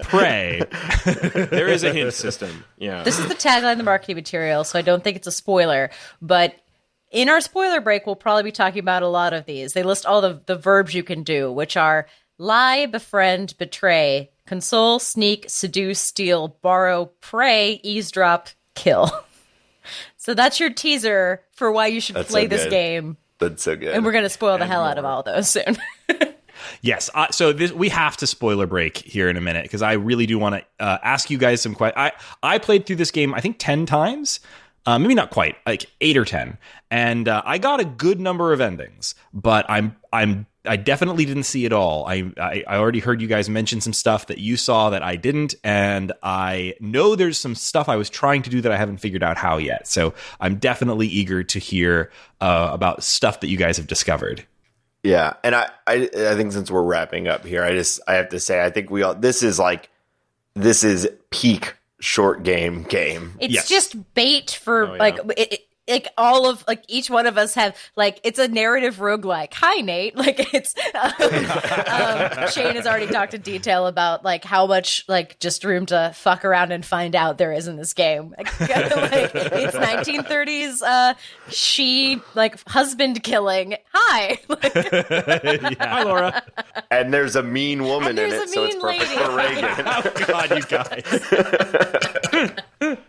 pray. There is a hint system. Yeah. This is the tagline of the marketing material, so I don't think it's a spoiler. But in our spoiler break, we'll probably be talking about a lot of these. They list all the verbs you can do, which are lie, befriend, betray, console, sneak, seduce, steal, borrow, prey, eavesdrop, kill. So that's your teaser for why you should play this game. That's so good. And we're going to spoil the hell out of all those soon. Yes. So we have to spoiler break here in a minute, because I really do want to ask you guys some questions. I played through this game, I think 10 times. Maybe not quite, like 8 or 10. And I got a good number of endings, but I definitely didn't see it all. I already heard you guys mention some stuff that you saw that I didn't, and I know there's some stuff I was trying to do that I haven't figured out how yet. So I'm definitely eager to hear about stuff that you guys have discovered. Yeah, and I think since we're wrapping up here, I have to say, I think this is peak short game. It's just bait for like all of like each one of us have like it's a narrative roguelike. Hi Nate, like it's Shane has already talked in detail about like how much like just room to fuck around and find out there is in this game. Like it's 1930s she like husband killing. Hi. Hi Laura. And there's a mean woman in it, so it's perfect for Reagan. Oh God, you guys.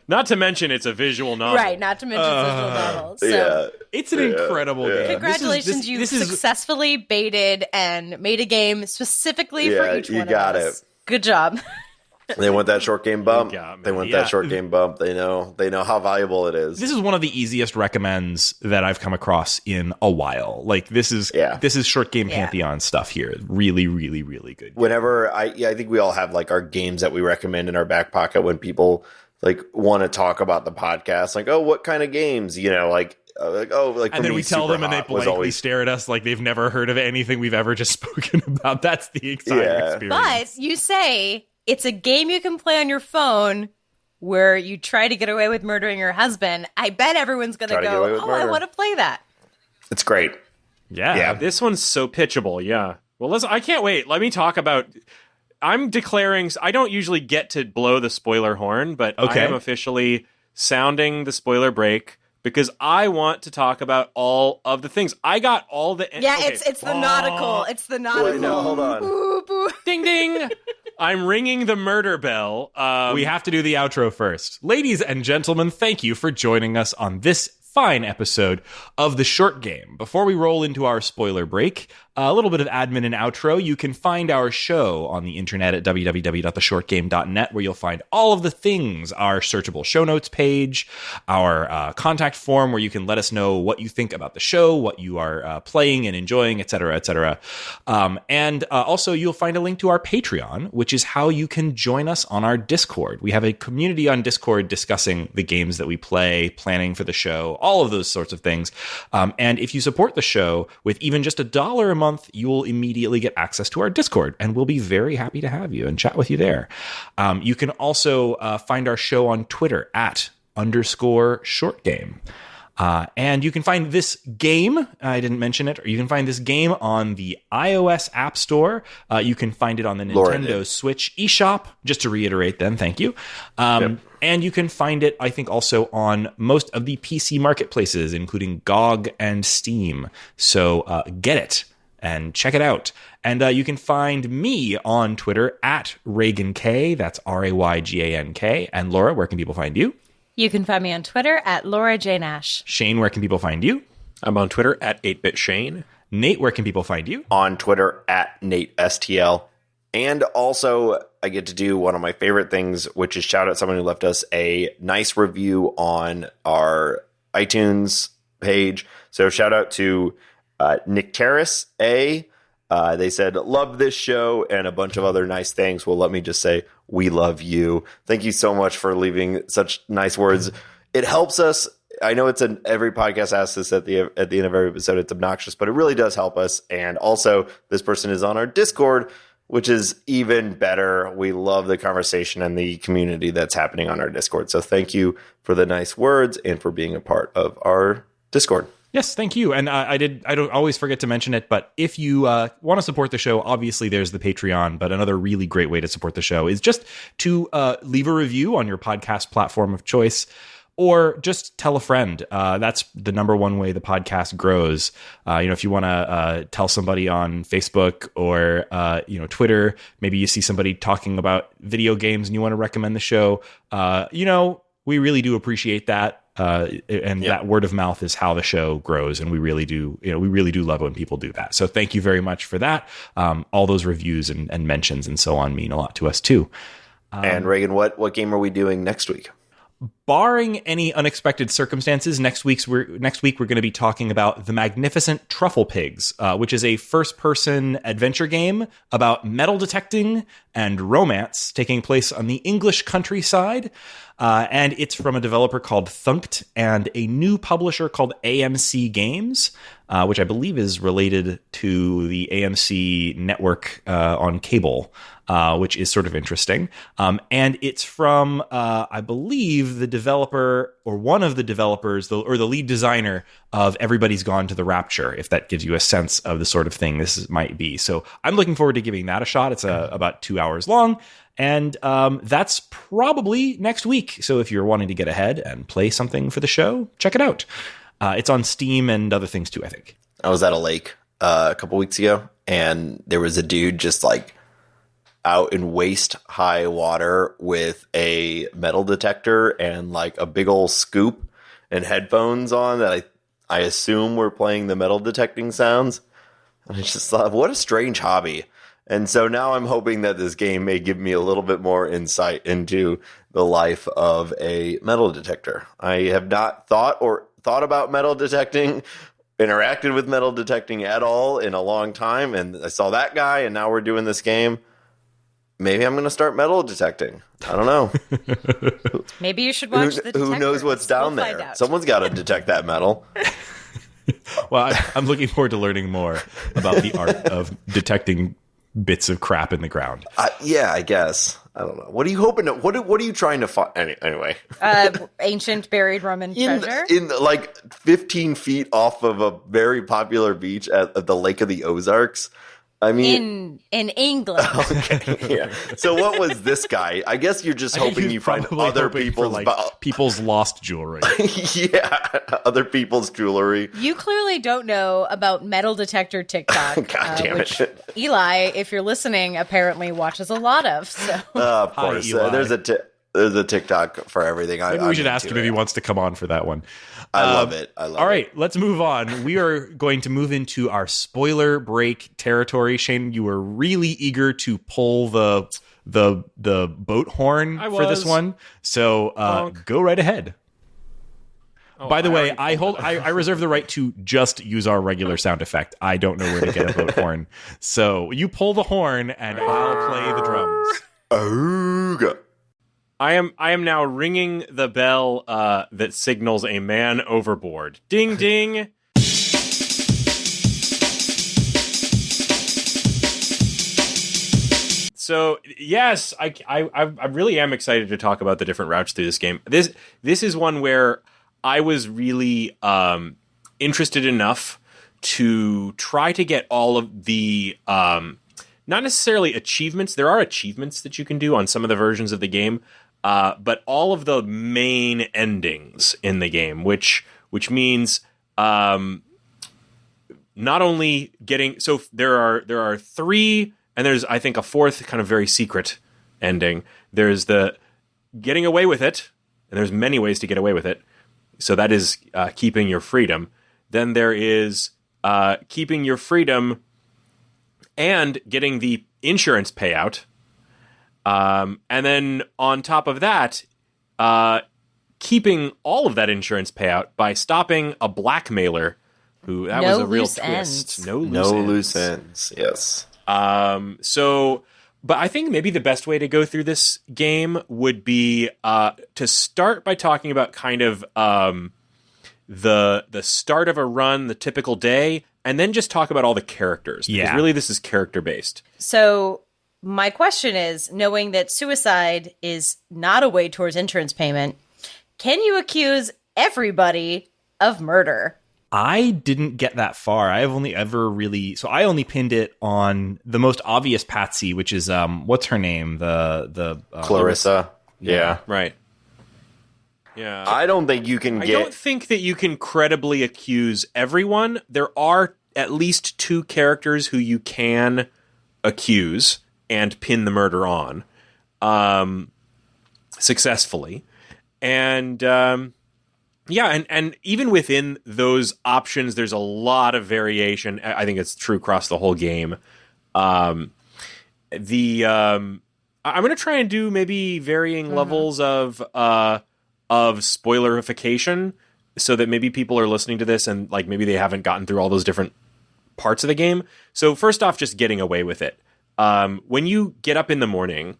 Not to mention it's a visual novel. Right, not to mention visual novel. So it's an incredible game. Congratulations, you successfully baited and made a game specifically for each one of us. You got it. Good job. They want that short game bump. Yeah, man. They want Yeah. that short game bump. They know how valuable it is. This is one of the easiest recommends that I've come across in a while. Like this is short game pantheon stuff here. Really, really, really good. Whenever I think we all have like our games that we recommend in our back pocket when people like want to talk about the podcast. Like, oh, what kind of games? You know, like and then we tell them and they blankly stare at us like they've never heard of anything we've ever just spoken about. That's the exciting experience. But you say it's a game you can play on your phone where you try to get away with murdering your husband. I bet everyone's going to go, I want to play that. It's great. Yeah. This one's so pitchable. Yeah. Well, I can't wait. Let me talk about... I'm declaring... I don't usually get to blow the spoiler horn, but I am officially sounding the spoiler break because I want to talk about all of the things. I got all the... It's the nautical. It's the nautical. Wait, no, hold on. Boo, boo. Ding, ding. I'm ringing the murder bell. We have to do the outro first. Ladies and gentlemen, thank you for joining us on this fine episode of The Short Game. Before we roll into our spoiler break, a little bit of admin and outro. You can find our show on the internet at www.theshortgame.net, where you'll find all of the things, our searchable show notes page, our contact form where you can let us know what you think about the show, what you are playing and enjoying, etc., etc. And also you'll find a link to our Patreon, which is how you can join us on our Discord. We have a community on Discord discussing the games that we play, planning for the show, all of those sorts of things. And if you support the show with even just $1 a month, you will immediately get access to our Discord, and we'll be very happy to have you and chat with you there. You can also find our show on Twitter at _shortgame. And you can find this game, I didn't mention it, or you can find this game on the iOS App Store. You can find it on the Nintendo Switch eShop, just to reiterate then, thank you. And you can find it, I think, also on most of the PC marketplaces, including GOG and Steam. So get it and check it out. And you can find me on Twitter at RayganK, that's RayGanK. And Laura, where can people find you? You can find me on Twitter at Laura J. Nash. Shane, where can people find you? I'm on Twitter at 8BitShane. Nate, where can people find you? On Twitter at NateSTL. And also, I get to do one of my favorite things, which is shout out someone who left us a nice review on our iTunes page. So shout out to Nick Terrace A. They said, love this show, and a bunch of other nice things. Well, let me just say, we love you. Thank you so much for leaving such nice words. It helps us. I know every podcast asks this at the end of every episode. It's obnoxious, but it really does help us. And also, this person is on our Discord, which is even better. We love the conversation and the community that's happening on our Discord. So thank you for the nice words and for being a part of our Discord. Yes, thank you. And I don't always forget to mention it, but if you want to support the show, obviously there's the Patreon, but another really great way to support the show is just to leave a review on your podcast platform of choice, or just tell a friend. That's the number one way the podcast grows. If you want to tell somebody on Facebook or Twitter, maybe you see somebody talking about video games and you want to recommend the show. We really do appreciate that. That word of mouth is how the show grows, and we really do love when people do that. So thank you very much for that. All those reviews and mentions and so on mean a lot to us too. And Reagan, what game are we doing next week? Barring any unexpected circumstances, next week we're going to be talking about The Magnificent Truffle Pigs, which is a first-person adventure game about metal detecting and romance taking place on the English countryside. And it's from a developer called Thunked and a new publisher called AMC Games, which I believe is related to the AMC network on cable, which is sort of interesting. And it's from, I believe, the developer or one of the developers or the lead designer of Everybody's Gone to the Rapture, if that gives you a sense of the sort of thing this might be. So I'm looking forward to giving that a shot. It's about 2 hours long. And that's probably next week. So if you're wanting to get ahead and play something for the show, check it out. It's on Steam and other things too, I think. I was at a lake a couple weeks ago, and there was a dude just like out in waist high water with a metal detector and like a big old scoop and headphones on that I assume were playing the metal detecting sounds. And I just thought, what a strange hobby. And so now I'm hoping that this game may give me a little bit more insight into the life of a metal detector. I have not thought about metal detecting, interacted with metal detecting at all in a long time. And I saw that guy, and now we're doing this game. Maybe I'm going to start metal detecting. I don't know. Maybe you should watch the detector. Who knows what's down there? Someone's got to detect that metal. Well, I'm looking forward to learning more about the art of detecting bits of crap in the ground. Yeah, I guess. I don't know. What are you hoping to? What are you trying to find? Anyway, ancient buried Roman treasure in like 15 feet off of a very popular beach at the Lake of the Ozarks. I mean, in England. Okay, yeah. So what was this guy? I guess you're just hoping you find other people's lost jewelry. Yeah, other people's jewelry. You clearly don't know about metal detector TikTok. God damn which it. Eli, if you're listening, apparently watches a lot of. So of course, there's a TikTok for everything. Maybe we should ask him if he wants to come on for that one. I love it. All right, let's move on. We are going to move into our spoiler break territory. Shane, you were really eager to pull the boat horn for this one, so go right ahead. By the way, I reserve the right to just use our regular sound effect. I don't know where to get a boat horn, so you pull the horn and I'll play the drums. Ooga. I am now ringing the bell that signals a man overboard. Ding ding. So yes, I really am excited to talk about the different routes through this game. This is one where I was really interested enough to try to get all of the not necessarily achievements. There are achievements that you can do on some of the versions of the game. But all of the main endings in the game, which means not only getting there are three, and there's I think a fourth kind of very secret ending. There's the getting away with it, and there's many ways to get away with it. So that is keeping your freedom. Then there is keeping your freedom and getting the insurance payout. And then on top of that, keeping all of that insurance payout by stopping a blackmailer who was a real twist. Ends. No loose ends. Yes. But I think maybe the best way to go through this game would be to start by talking about kind of the start of a run, the typical day, and then just talk about all the characters. Because really this is character based. So my question is, knowing that suicide is not a way towards insurance payment, can you accuse everybody of murder? I didn't get that far. I only pinned it on the most obvious Patsy, which is what's her name? The Clarissa. Yeah. Right. Yeah. I don't think you can I don't think that you can credibly accuse everyone. There are at least two characters who you can accuse and pin the murder on successfully. And and even within those options, there's a lot of variation. I think it's true across the whole game. I'm going to try and do maybe varying levels of spoilerification so that maybe people are listening to this and like maybe they haven't gotten through all those different parts of the game. So first off, just getting away with it. When you get up in the morning,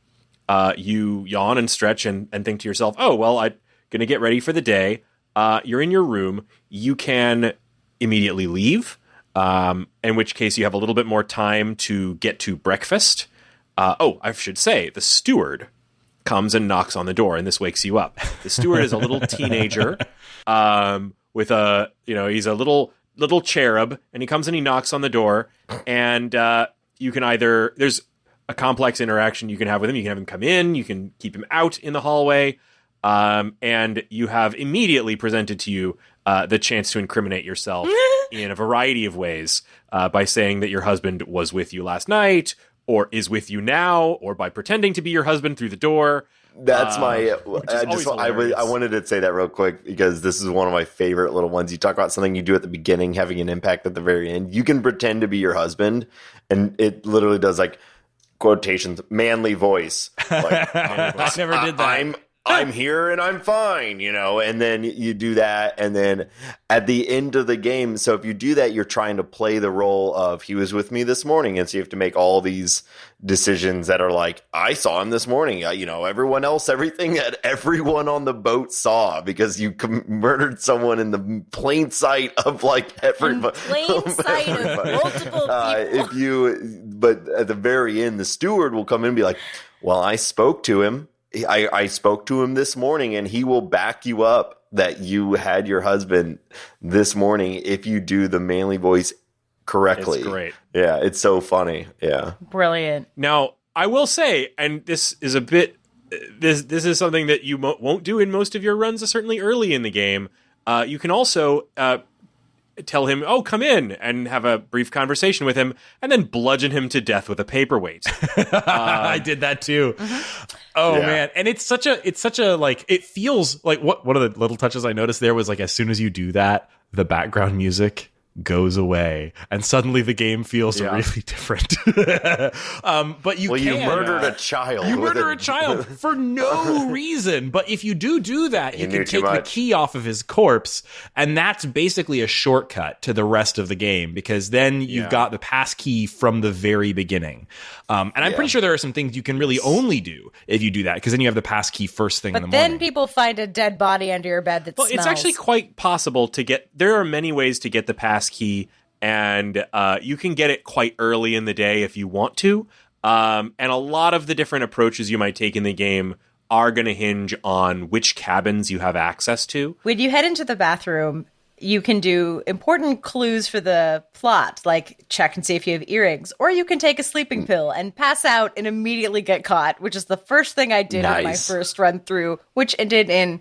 you yawn and stretch and think to yourself, oh, well, I'm going to get ready for the day. You're in your room. You can immediately leave, in which case you have a little bit more time to get to breakfast. I should say, the steward comes and knocks on the door, and this wakes you up. The steward is a little teenager with he's a little cherub, and he comes and he knocks on the door, and you can there's a complex interaction you can have with him. You can have him come in, you can keep him out in the hallway, and you have immediately presented to you the chance to incriminate yourself in a variety of ways by saying that your husband was with you last night, or is with you now, or by pretending to be your husband through the door. That's I wanted to say that real quick because this is one of my favorite little ones. You talk about something you do at the beginning having an impact at the very end. You can pretend to be your husband, and it literally does like quotations, manly voice. Like, I never did that. I'm here and I'm fine, and then you do that. And then at the end of the game, so if you do that, you're trying to play the role of he was with me this morning. And so you have to make all these decisions that are like, I saw him this morning, everyone else, everything that everyone on the boat saw because you murdered someone in the plain sight of like everybody. Plain sight of multiple people. But at the very end, the steward will come in and be like, well, I spoke to him. I spoke to him this morning, and he will back you up that you had your husband this morning if you do the manly voice correctly. It's great. Yeah, it's so funny. Yeah. Brilliant. Now, I will say, and this is a bit, this is something that you won't do in most of your runs, certainly early in the game. You can also tell him, oh, come in, and have a brief conversation with him, and then bludgeon him to death with a paperweight. I did that too. Oh Yeah. man. And it's such a like, it feels like one of the little touches I noticed there was like, as soon as you do that, the background music goes away and suddenly the game feels really different. But you murdered a child. You murder a child for no reason. But if you do that, you can take the key off of his corpse, and that's basically a shortcut to the rest of the game because then you've got the pass key from the very beginning. And I'm pretty sure there are some things you can really only do if you do that because then you have the pass key first thing in the morning. But then people find a dead body under your bed that smells. It's actually quite possible to get. There are many ways to get the pass key, and you can get it quite early in the day if you want to. And a lot of the different approaches you might take in the game are going to hinge on which cabins you have access to. When you head into the bathroom, you can do important clues for the plot, like check and see if you have earrings, or you can take a sleeping pill and pass out and immediately get caught, which is the first thing I did on my first run through, which ended in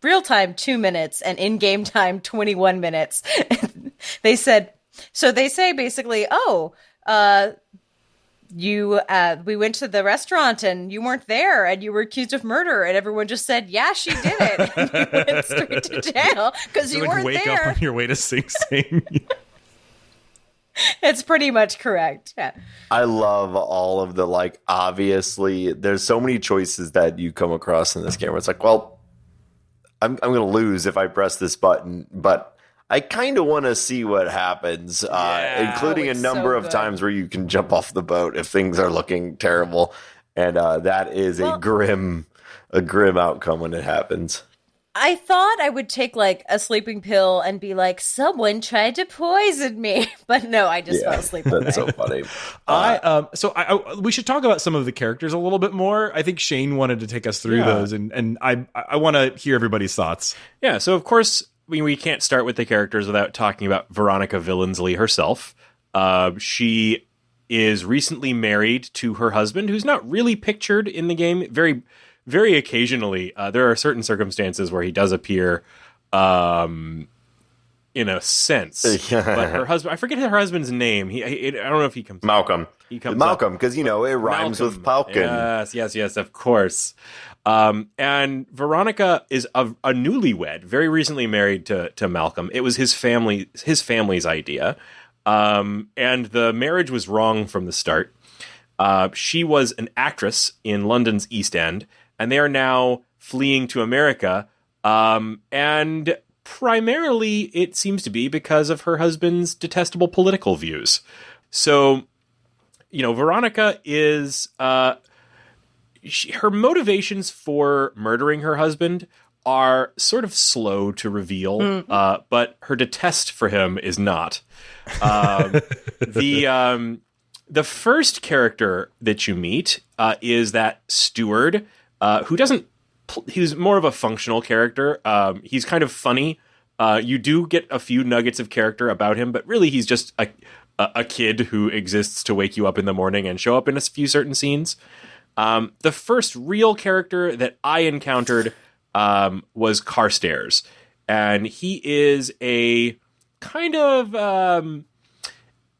real time 2 minutes and in game time 21 minutes. They say basically, we went to the restaurant and you weren't there and you were accused of murder, and everyone just said, yeah, she did it. And you went straight to jail because you weren't wake there. Up on your way to Sing Sing. It's pretty much correct. Yeah. I love all of the, like, obviously there's so many choices that you come across in this game where it's like, well, I'm going to lose if I press this button, but I kind of want to see what happens, including a number of times where you can jump off the boat if things are looking terrible. And that is a grim outcome when it happens. I thought I would take like a sleeping pill and be like, someone tried to poison me. But no, I just fell asleep. That's so funny. We should talk about some of the characters a little bit more. I think Shane wanted to take us through those, and I want to hear everybody's thoughts. Yeah, so of course, we can't start with the characters without talking about Veronica Villensley herself. She is recently married to her husband, who's not really pictured in the game. Very, very occasionally, there are certain circumstances where he does appear, in a sense. But her husband, I forget her husband's name. I don't know if he comes. Malcolm. He comes Malcolm, because it rhymes with Falcon. Yes, of course. And Veronica is a newlywed, very recently married to Malcolm. It was his family's idea, and the marriage was wrong from the start. She was an actress in London's East End, and they are now fleeing to America. And primarily, it seems to be because of her husband's detestable political views. So, Veronica is her motivations for murdering her husband are sort of slow to reveal, but her detest for him is not. The first character that you meet is that steward who doesn't. He's more of a functional character. He's kind of funny. You do get a few nuggets of character about him, but really he's just a kid who exists to wake you up in the morning and show up in a few certain scenes. The first real character that I encountered was Carstairs, and he is a kind of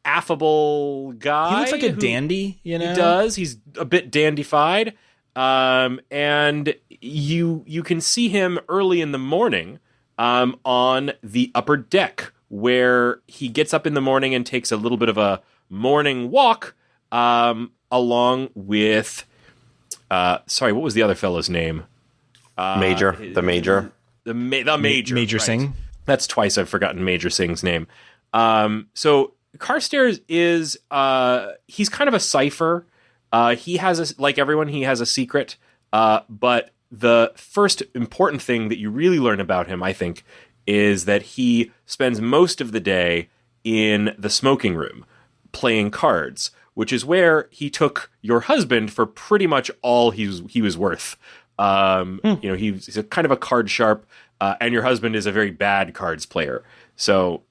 affable guy. He looks like a dandy, He does. He's a bit dandified, and you can see him early in the morning on the upper deck, where he gets up in the morning and takes a little bit of a morning walk along with sorry, what was the other fellow's name? The Major. The Major. Major right. Singh. That's twice I've forgotten Major Singh's name. So Carstairs is he's kind of a cipher. He has like everyone, he has a secret. But the first important thing that you really learn about him, I think, is that he spends most of the day in the smoking room playing cards, which is where he took your husband for pretty much all he was worth. He's a kind of a card sharp, and your husband is a very bad cards player. So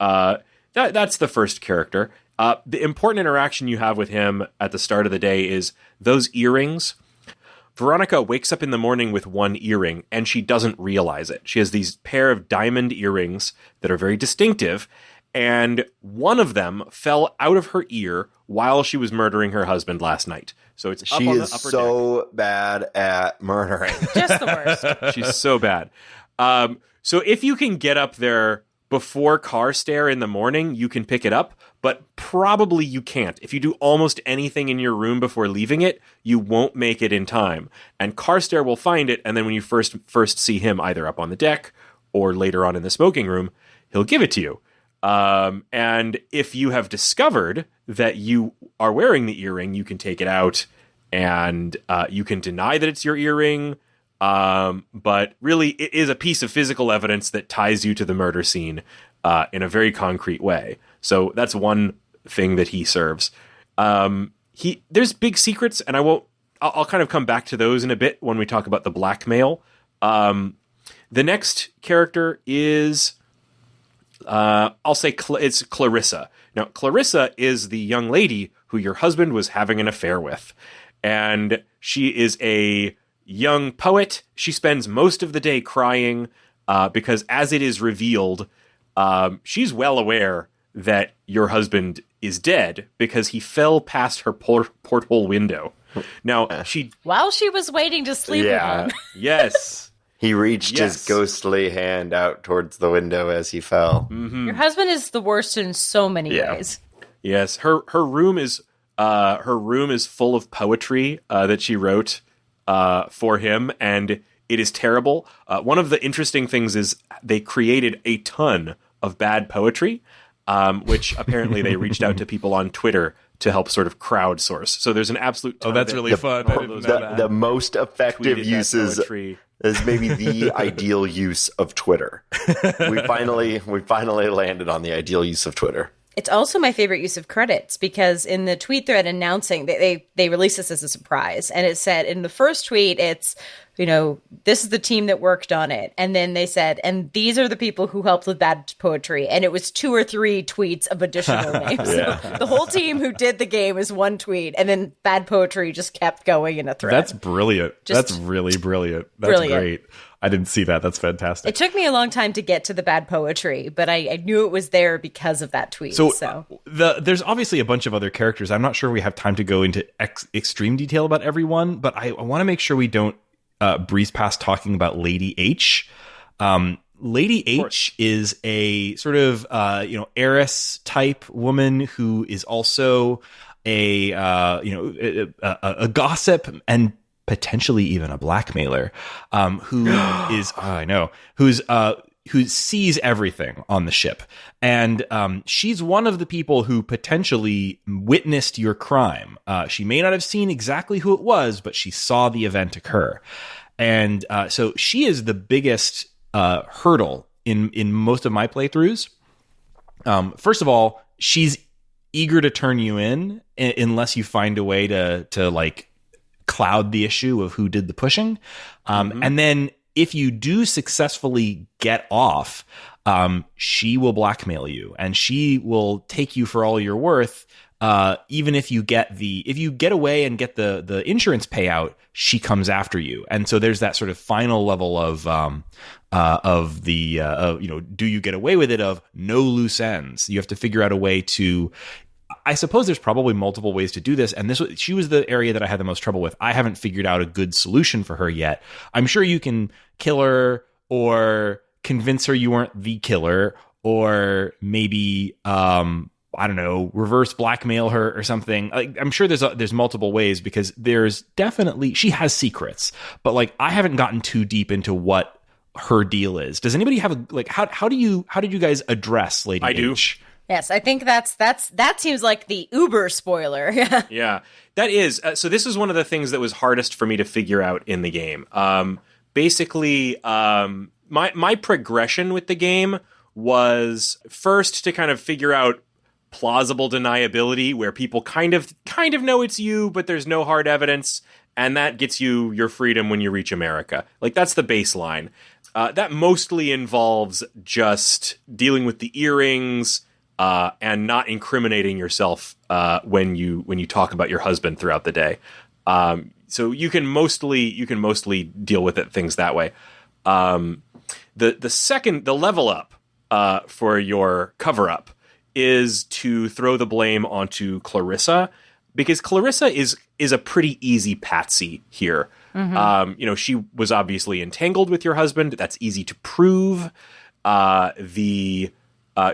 that's the first character. The important interaction you have with him at the start of the day is those earrings. Veronica wakes up in the morning with one earring, and she doesn't realize it. She has these pair of diamond earrings that are very distinctive, and one of them fell out of her ear while she was murdering her husband last night. So it's up on the upper deck. She is so bad at murdering. Just the worst. She's so bad. So if you can get up there before Carstairs in the morning, you can pick it up, but probably you can't. If you do almost anything in your room before leaving it, you won't make it in time. And Carstairs will find it, and then when you first see him either up on the deck or later on in the smoking room, he'll give it to you. And if you have discovered that you are wearing the earring, you can take it out and you can deny that it's your earring. But really, it is a piece of physical evidence that ties you to the murder scene in a very concrete way. So that's one thing that he serves. There's big secrets, and I'll kind of come back to those in a bit when we talk about the blackmail. The next character is, I'll say it's Clarissa. Now, Clarissa is the young lady who your husband was having an affair with, and she is a young poet. She spends most of the day crying because, as it is revealed, she's well aware that your husband is dead because he fell past her porthole window. Now, While she was waiting to sleep with him. Yes. He reached his ghostly hand out towards the window as he fell. Mm-hmm. Your husband is the worst in so many ways. Yes, her room is full of poetry that she wrote for him, and it is terrible. One of the interesting things is they created a ton of bad poetry, which apparently they reached out to people on Twitter to help sort of crowdsource. So there's an absolute ton that's of it. really fun. I didn't know that. The most effective Tweeted that uses poetry. is maybe the ideal use of Twitter. We finally landed on the ideal use of Twitter. It's also my favorite use of credits because in the tweet thread announcing they released this as a surprise, and it said in the first tweet, it's, this is the team that worked on it. And then they said, and these are the people who helped with bad poetry. And it was 2 or 3 tweets of additional names. Yeah. So the whole team who did the game is one tweet, and then bad poetry just kept going in a thread. That's brilliant. That's really brilliant. That's brilliant. Great. I didn't see that. That's fantastic. It took me a long time to get to the bad poetry, but I knew it was there because of that tweet. So there's obviously a bunch of other characters. I'm not sure we have time to go into extreme detail about everyone, but I want to make sure we don't breeze past talking about Lady H. Lady H is a sort of heiress type woman who is also a gossip and potentially even a blackmailer, who sees everything on the ship. And she's one of the people who potentially witnessed your crime. She may not have seen exactly who it was, but she saw the event occur. And so she is the biggest hurdle in most of my playthroughs. First of all, she's eager to turn you in unless you find a way to like cloud the issue of who did the pushing. And then if you do successfully get off, she will blackmail you and she will take you for all you're worth. Even if you get away and get the insurance payout, she comes after you. And so there's that sort of final level of do you get away with it, of no loose ends. You have to figure out a way to, I suppose there's probably multiple ways to do this, and she was the area that I had the most trouble with. I haven't figured out a good solution for her yet. I'm sure you can kill her or convince her you weren't the killer, or maybe I don't know, reverse blackmail her or something. Like, I'm sure there's multiple ways, because there's definitely, she has secrets, but like I haven't gotten too deep into what her deal is. Does anybody have how did you guys address Lady H? Do. Yes, I think that seems like the uber spoiler. Yeah, that is. So this is one of the things that was hardest for me to figure out in the game. Basically, my progression with the game was first to kind of figure out plausible deniability, where people kind of know it's you, but there's no hard evidence, and that gets you your freedom when you reach America. Like, that's the baseline. That mostly involves just dealing with the earrings and not incriminating yourself when you talk about your husband throughout the day. So you can mostly deal with things that way. The level up for your cover up is to throw the blame onto Clarissa, because Clarissa is a pretty easy patsy here. Mm-hmm. She was obviously entangled with your husband. That's easy to prove.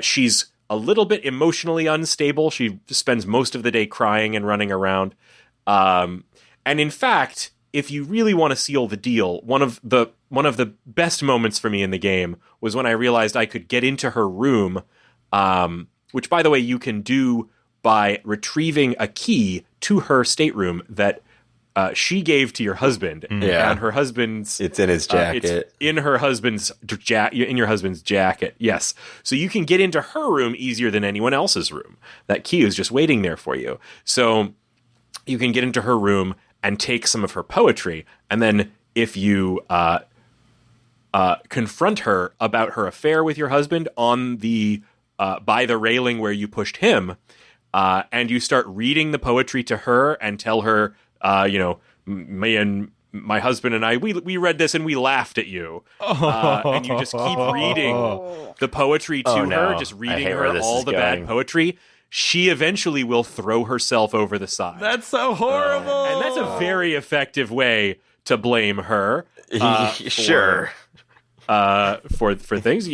She's a little bit emotionally unstable. She spends most of the day crying and running around. And in fact, if you really want to seal the deal, one of the best moments for me in the game was when I realized I could get into her room, which, by the way, you can do by retrieving a key to her stateroom that she gave to your husband. Yeah. And her husband's... It's in his jacket. It's in her husband's in your husband's jacket, yes. So you can get into her room easier than anyone else's room. That key is just waiting there for you. So you can get into her room and take some of her poetry, and then if you confront her about her affair with your husband on the by the railing where you pushed him, and you start reading the poetry to her and tell her, me and my husband and I, we read this and we laughed at you. And you just keep reading the poetry to her, just reading her all the bad poetry. She eventually will throw herself over the side. That's so horrible. And that's a very effective way to blame her. Sure. For things,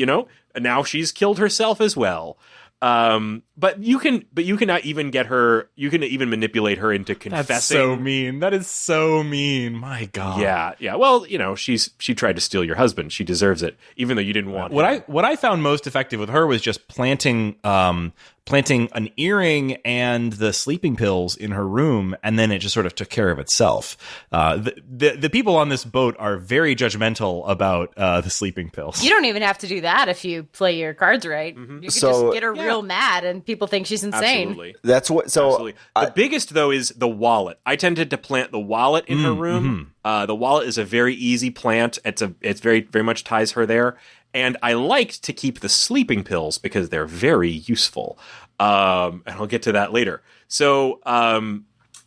now she's killed herself as well. But you can not even get her. You can even manipulate her into confessing. That's so mean. That is so mean. My God. Yeah. Well, she tried to steal your husband. She deserves it, even though you didn't want. What I found most effective with her was just planting an earring and the sleeping pills in her room, and then it just sort of took care of itself. The people on this boat are very judgmental about the sleeping pills. You don't even have to do that if you play your cards right. Mm-hmm. You can just get her real mad, and people think she's insane. Absolutely. That's what. So absolutely. The biggest though is the wallet. I tended to plant the wallet in her room. Mm-hmm. The wallet is a very easy plant. It's very very much ties her there. And I liked to keep the sleeping pills because they're very useful. And I'll get to that later. So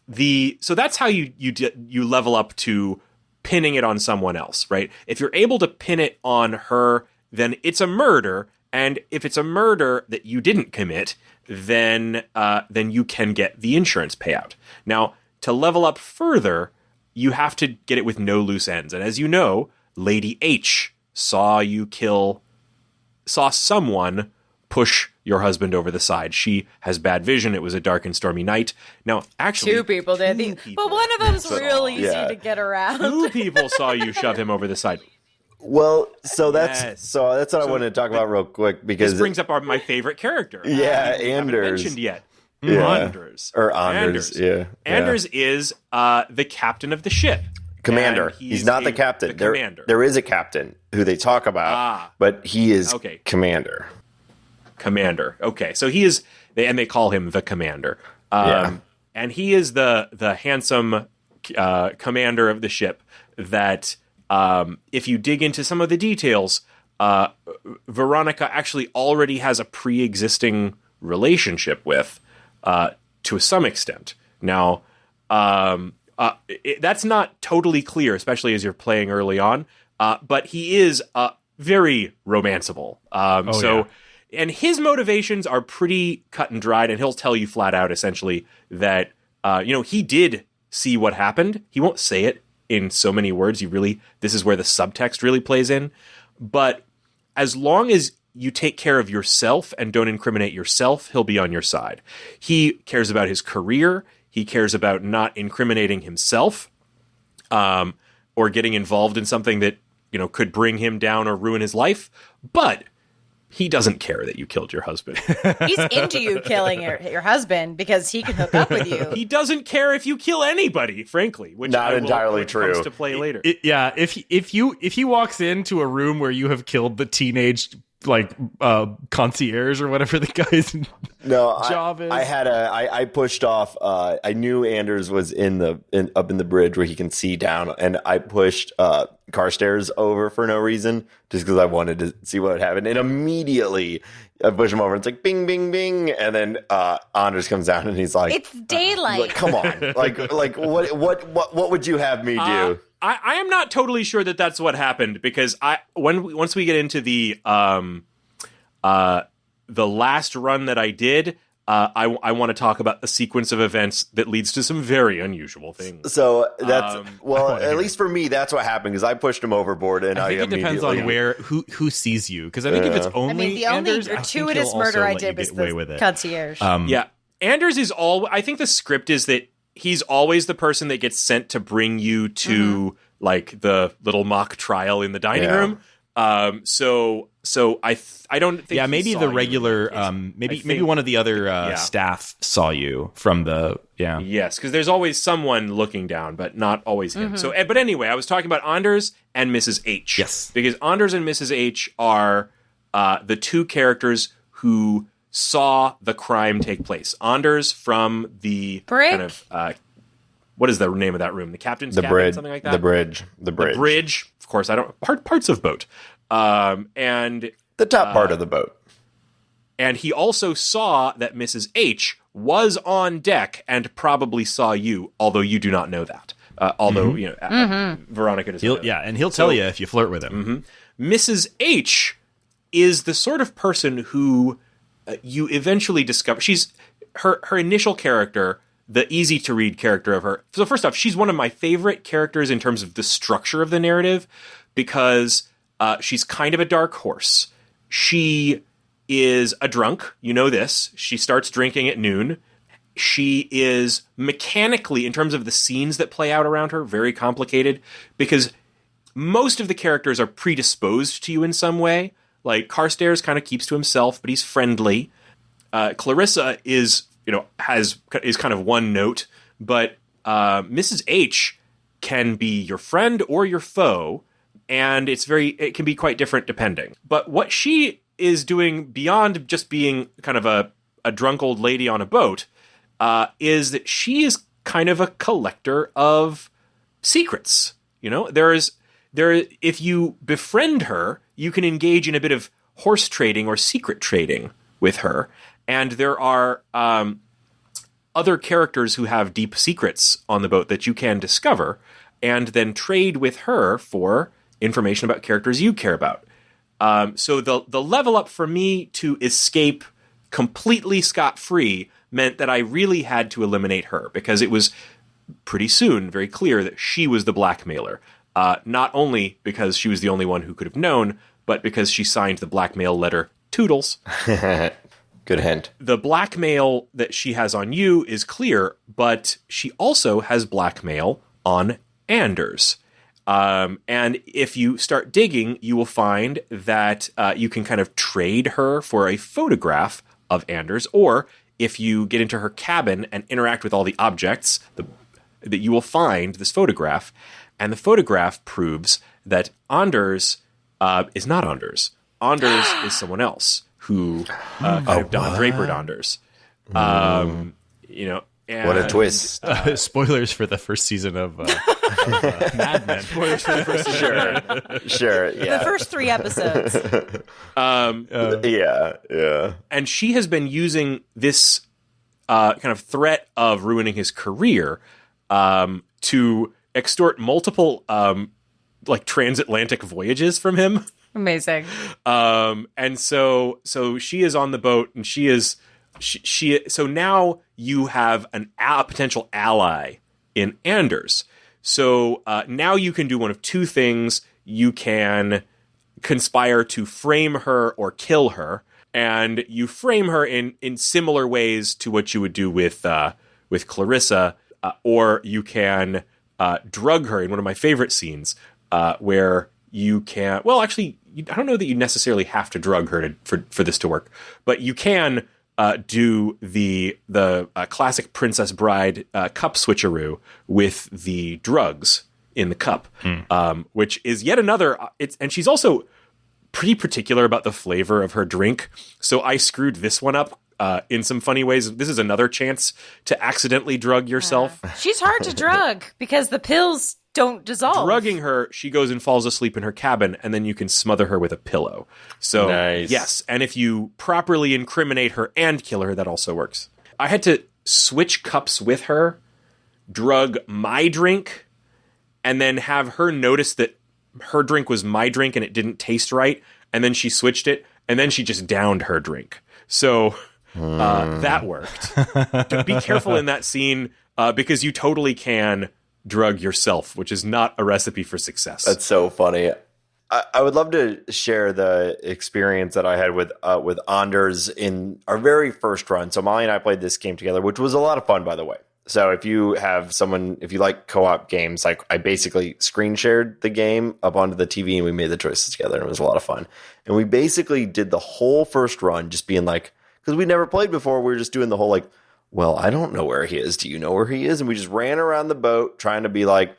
that's how you level up to pinning it on someone else, right? If you're able to pin it on her, then it's a murder. And if it's a murder that you didn't commit, then you can get the insurance payout. Now, to level up further, you have to get it with no loose ends. And as you know, Lady H saw someone push your husband over the side. She has bad vision. It was a dark and stormy night. Now, actually, two people did, but one of them's real easy to get around. 2 people saw you shove him over the side. Well, that's what I wanted to talk about real quick, because this brings up my favorite character. Yeah, Anders. Haven't mentioned yet. Yeah. Anders. Yeah. Anders is the captain of the ship. Commander. He's not the captain. There is a captain who they talk about, but he is commander. Commander. Okay, so he is, and they call him the commander. And he is the handsome commander of the ship that, if you dig into some of the details, Veronica actually already has a pre-existing relationship with, to some extent. Now, that's not totally clear, especially as you're playing early on. But he is very romanceable. And his motivations are pretty cut and dried, and he'll tell you flat out, essentially, that he did see what happened. He won't say it in so many words. This is where the subtext really plays in. But as long as you take care of yourself and don't incriminate yourself, he'll be on your side. He cares about his career. He cares about not incriminating himself, or getting involved in something that, could bring him down or ruin his life. But he doesn't care that you killed your husband. He's into you killing your husband because he can hook up with you. He doesn't care if you kill anybody, frankly, which Not entirely which true. comes to play later. If he walks into a room where you have killed the teenage concierge or whatever the guy's job is. I pushed off. I knew Anders was up in the bridge where he can see down, and I pushed Carstairs over for no reason, just because I wanted to see what would happen. And immediately I push him over. And it's like bing, bing, bing, and then Anders comes down and he's like, "It's daylight. Like, come on, like what would you have me do?" I am not totally sure that that's what happened, because once we get into the last run that I did, I want to talk about a sequence of events that leads to some very unusual things. So that's at least for me, that's what happened, because I pushed him overboard, and I think it depends on who sees you, because I think if it's only the only Anders, gratuitous murder I did was the concierge. Yeah, Anders is I think the script is that he's always the person that gets sent to bring you to the little mock trial in the dining room. So I don't think. Yeah, maybe the regular. Maybe one of the other staff saw you from the. Yeah. Yes, because there's always someone looking down, but not always him. So, but anyway, I was talking about Anders and Mrs. H. Yes, because Anders and Mrs. H are the two characters who saw the crime take place. Anders from the Brick? kind of what is the name of that room? The captain's cabin, bridge, something like that. The bridge. Of course, I don't parts of boat. And the top part of the boat. And he also saw that Mrs. H was on deck and probably saw you, although you do not know that. Veronica does. And he'll tell you if you flirt with him. Mrs. H is the sort of person who you eventually discover. She's her initial character, the easy to read character of her. So first off, she's one of my favorite characters in terms of the structure of the narrative, because she's kind of a dark horse. She is a drunk. You know this. She starts drinking at noon. She is mechanically, in terms of the scenes that play out around her, very complicated, because most of the characters are predisposed to you in some way. Like Carstairs kind of keeps to himself, but he's friendly. Clarissa is kind of one note, but Mrs. H can be your friend or your foe, and it can be quite different depending. But what she is doing beyond just being kind of a drunk old lady on a boat is that she is kind of a collector of secrets. If you befriend her, you can engage in a bit of horse trading or secret trading with her. And there are other characters who have deep secrets on the boat that you can discover and then trade with her for information about characters you care about. So the level up for me to escape completely scot-free meant that I really had to eliminate her, because it was pretty soon very clear that she was the blackmailer. Not only because she was the only one who could have known, but because she signed the blackmail letter Toodles. Good hint. The blackmail that she has on you is clear, but she also has blackmail on Anders. And if you start digging, you will find that you can kind of trade her for a photograph of Anders, or if you get into her cabin and interact with all the objects, that you will find this photograph, and the photograph proves that Anders is not Anders. Anders is someone else who kind of Don Drapered Anders. And, what a twist. Spoilers for the first season of Mad Men. Spoilers for the first season. Sure, yeah. The first 3 episodes. Yeah. And she has been using this kind of threat of ruining his career to extort multiple transatlantic voyages from him. Amazing. And so she is on the boat, and so now you have a potential ally in Anders. So now you can do one of two things. You can conspire to frame her or kill her, and you frame her in similar ways to what you would do with Clarissa, or you can drug her in one of my favorite scenes, where you can. Well, actually, I don't know that you necessarily have to drug her for this to work, but you can do the classic Princess Bride cup switcheroo with the drugs in the cup, which is yet another. And she's also pretty particular about the flavor of her drink, so I screwed this one up in some funny ways. This is another chance to accidentally drug yourself. She's hard to drug because the pills don't dissolve. Drugging her, she goes and falls asleep in her cabin, and then you can smother her with a pillow. So, nice. Yes, and if you properly incriminate her and kill her, that also works. I had to switch cups with her, drug my drink, and then have her notice that her drink was my drink and it didn't taste right, and then she switched it, and then she just downed her drink. So that worked. Be careful in that scene, because you totally can drug yourself, which is not a recipe for success. That's so funny. I would love to share the experience that I had with Anders in our very first run. So Molly and I played this game together, which was a lot of fun, by the way. So if you like co-op games, like I basically screen shared the game up onto the TV and we made the choices together, and it was a lot of fun. And we basically did the whole first run just being like, because we never played before, we were just doing the whole like, well, I don't know where he is. Do you know where he is? And we just ran around the boat trying to be like,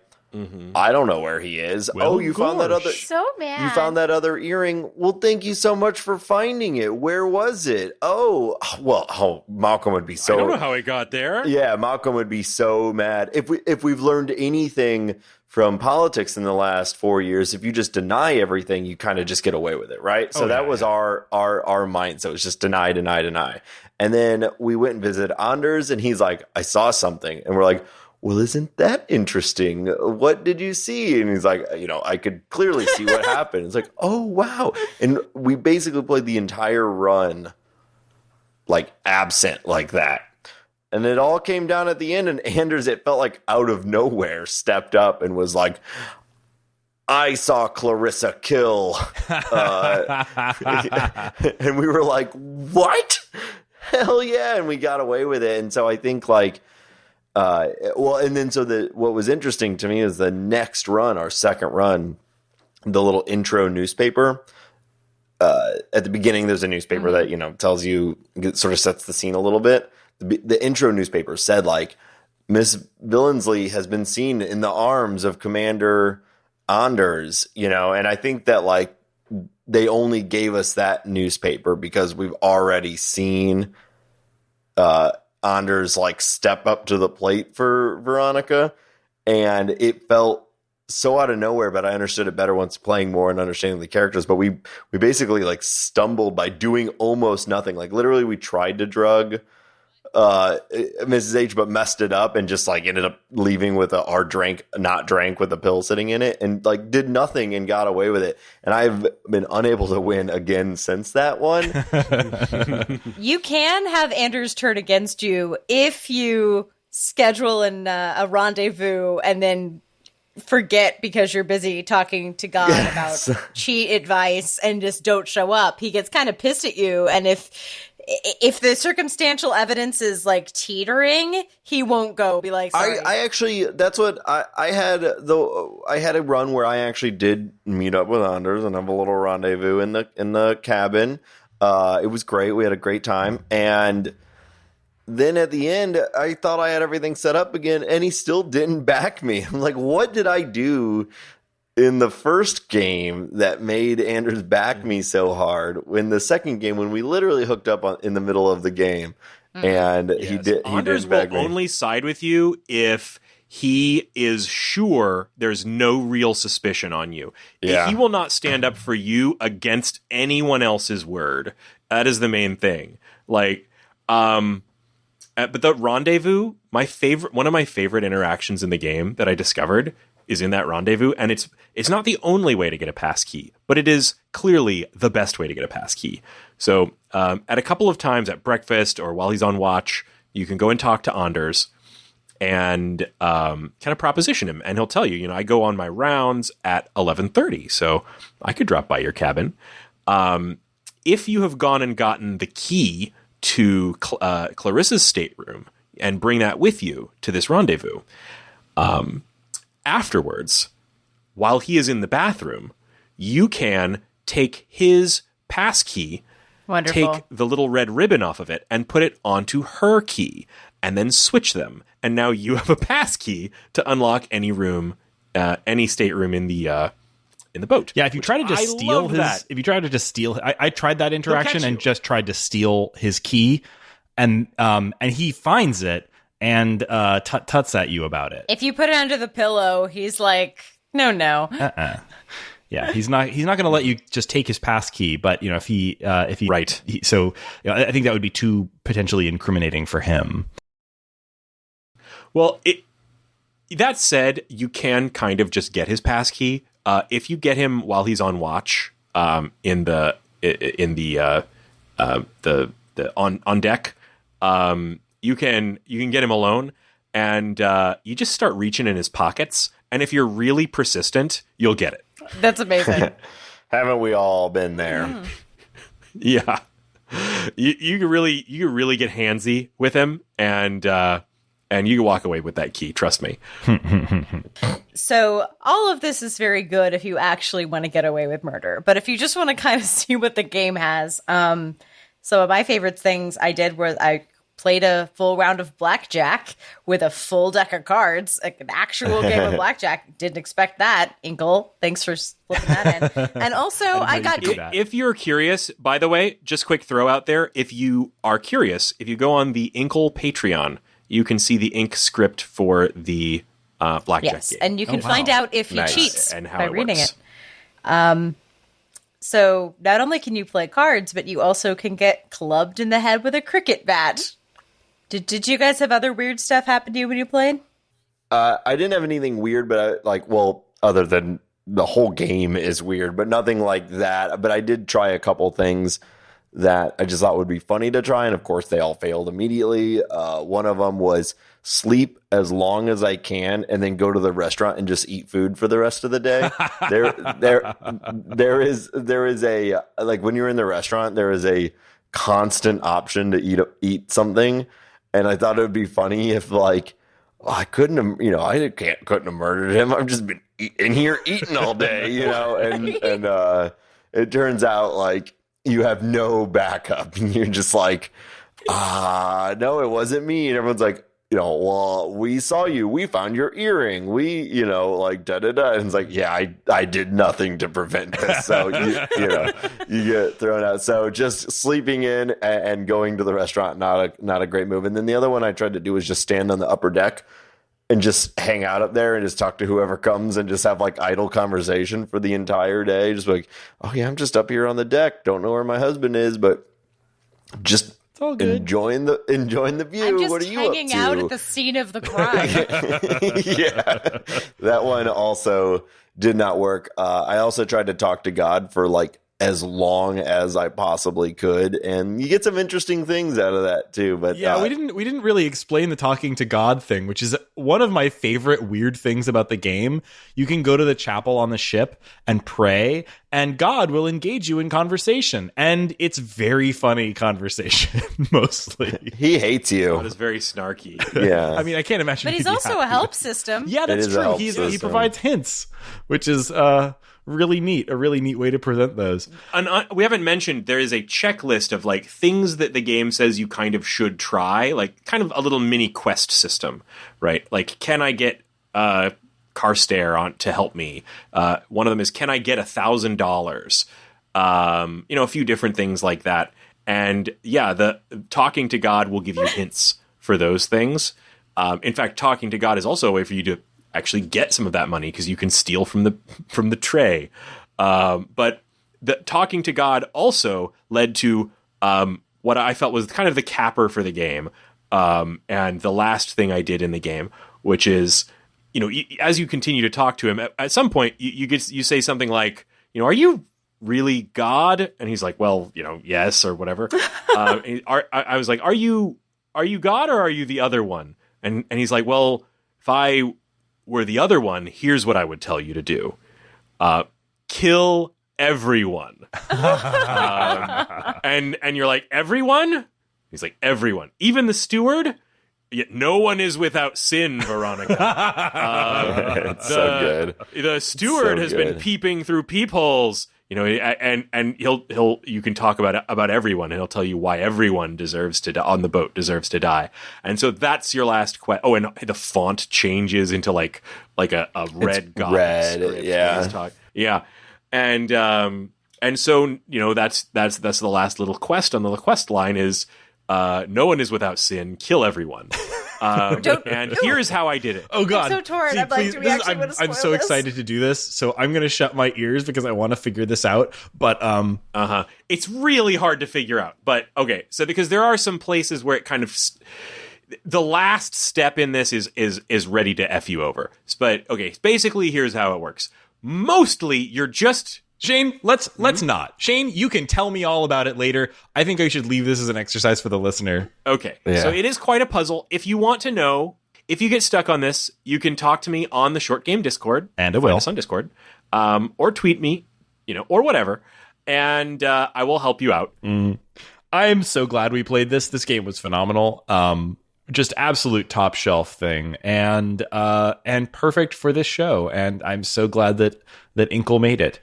I don't know where he is. Well, you found that other. So mad. You found that other earring. Well, thank you so much for finding it. Where was it? Malcolm would be so. I don't know how he got there. Yeah, Malcolm would be so mad. If we've learned anything from politics in the last 4 years, if you just deny everything, you kind of just get away with it, right? So that was our mind. So it was just deny. And then we went and visited Anders, and he's like, I saw something. And we're like, well, isn't that interesting? What did you see? And he's like, I could clearly see what happened. It's like, oh, wow. And we basically played the entire run like absent like that. And it all came down at the end, and Anders, it felt like out of nowhere, stepped up and was like, I saw Clarissa kill. And we were like, what? Hell yeah. And we got away with it. And so I think like, what was interesting to me is the next run, our second run, the little intro newspaper. At the beginning, there's a newspaper that, tells you, sort of sets the scene a little bit. The intro newspaper said like, Miss Billingsley has been seen in the arms of Commander Anders, and I think that like they only gave us that newspaper because we've already seen, Anders like step up to the plate for Veronica, and it felt so out of nowhere, but I understood it better once playing more and understanding the characters. But we basically like stumbled by doing almost nothing. Like literally we tried to drug Mrs. H, but messed it up and just like ended up leaving with our not drank with a pill sitting in it, and like did nothing and got away with it. And I've been unable to win again since that one. You can have Anders turn against you if you schedule a rendezvous and then forget because you're busy talking to God about cheat advice and just don't show up. He gets kind of pissed at you, and if the circumstantial evidence is like teetering, he won't go. Be like, sorry. I actually, that's what I had. Though I had a run where I actually did meet up with Anders and have a little rendezvous in the cabin. It was great. We had a great time, and then at the end, I thought I had everything set up again, and he still didn't back me. I'm like, what did I do in the first game that made Anders back me so hard? In the second game, when we literally hooked up in the middle of the game, and he Anders will only side with you if he is sure there's no real suspicion on you. Yeah. He will not stand up for you against anyone else's word. That is the main thing. Like, but the rendezvous, one of my favorite interactions in the game that I discovered is in that rendezvous, and it's not the only way to get a pass key, but it is clearly the best way to get a pass key. So at a couple of times at breakfast or while he's on watch, you can go and talk to Anders, and kind of proposition him. And he'll tell you, I go on my rounds at 11:30, so I could drop by your cabin. If you have gone and gotten the key to Clarissa's stateroom and bring that with you to this rendezvous, afterwards, while he is in the bathroom, you can take his pass key, Wonderful. take the little red ribbon off of it, and put it onto her key, and then switch them. And now you have a pass key to unlock any room, any stateroom in the boat. Yeah, if you try to just steal if you try to just steal, I tried that interaction and just tried to steal his key, and he finds it and tuts at you about it. If you put it under the pillow, he's like, no. Yeah, he's not going to let you just take his pass key. But if he right, so I think that would be too potentially incriminating for him. Well, that said, you can kind of just get his pass key if you get him while he's on watch on deck. You can get him alone, and you just start reaching in his pockets. And if you're really persistent, you'll get it. That's amazing. Haven't we all been there? Yeah, you can really get handsy with him, and you can walk away with that key. Trust me. So all of this is very good if you actually want to get away with murder. But if you just want to kind of see what the game has, some of my favorite things I did was I played a full round of blackjack with a full deck of cards, like an actual game of blackjack. Didn't expect that. Inkle, thanks for slipping that in. And also, I got... If you're curious, by the way, just quick throw out there, if you are curious, if you go on the Inkle Patreon, you can see the ink script for the blackjack game. And you can find out if he cheats and how by it reading works. it. So not only can you play cards, but you also can get clubbed in the head with a cricket bat. Did you guys have other weird stuff happen to you when you played? I didn't have anything weird, but other than the whole game is weird, but nothing like that. But I did try a couple things that I just thought would be funny to try, and of course they all failed immediately. One of them was sleep as long as I can and then go to the restaurant and just eat food for the rest of the day. there is a, like, when you're in the restaurant, there is a constant option to eat something. And I thought it would be funny if, like, I couldn't have murdered him. I've just been in here eating all day, and it turns out, like, you have no backup. And you're just like, no, it wasn't me. And everyone's like, well, we saw you. We found your earring. We, like, da-da-da. And it's like, yeah, I did nothing to prevent this. So, you get thrown out. So just sleeping in and going to the restaurant, not a great move. And then the other one I tried to do was just stand on the upper deck and just hang out up there and just talk to whoever comes and just have, like, idle conversation for the entire day. Just like, oh yeah, I'm just up here on the deck. Don't know where my husband is, but just enjoying the view. I'm just what are you hanging up to? out at the scene of the crime. Yeah, that one also did not work. I also tried to talk to God for, like, as long as I possibly could, and you get some interesting things out of that too. But yeah, we didn't really explain the talking to God thing, which is one of my favorite weird things about the game. You can go to the chapel on the ship and pray, and God will engage you in conversation, and it's very funny conversation. Mostly, he hates you. That is very snarky. Yeah, I mean, I can't imagine. But he's also a help system. Yeah, that's true. He provides hints, which is really neat. A really neat way to present those. And we haven't mentioned there is a checklist of, like, things that the game says you kind of should try, like kind of a little mini quest system, right? Like, can I get Carstare on to help me? One of them is, can I get $1,000? A few different things like that. And yeah, the talking to God will give you hints for those things. In fact, talking to God is also a way for you to actually get some of that money, because you can steal from the tray. But the talking to God also led to what I felt was kind of the capper for the game, and the last thing I did in the game, which is, as you continue to talk to him, at some point you say something like, are you really God? And he's like, well, yes, or whatever. I was like, are you God, or are you the other one? And he's like, well, if I were the other one, here's what I would tell you to do. Kill everyone. And you're like, everyone? He's like, everyone. Even the steward? Yet no one is without sin, Veronica. It's so good. The steward has been peeping through peepholes. And you can talk about everyone, and he'll tell you why everyone deserves to die on the boat deserves to die. And so that's your last quest. Oh, and the font changes into like a red Gothic script. Yeah. And so that's the last little quest on the quest line is no one is without sin. Kill everyone. And here's how I did it. Oh God! I'm so torn. See, I'm like, do we actually want to spoil I'm so excited to do this, so I'm going to shut my ears because I want to figure this out. But it's really hard to figure out. But okay, so because there are some places where it kind of the last step in this is ready to F you over. But okay, basically here's how it works. Mostly you're just Shane, let's not. Shane, you can tell me all about it later. I think I should leave this as an exercise for the listener. Okay. Yeah. So it is quite a puzzle. If you want to know, if you get stuck on this, you can talk to me on the Short Game Discord. And I will. Find us on Discord. Or tweet me, or whatever. And I will help you out. I'm so glad we played this. This game was phenomenal. Just absolute top shelf thing, and perfect for this show. And I'm so glad that Inkle made it.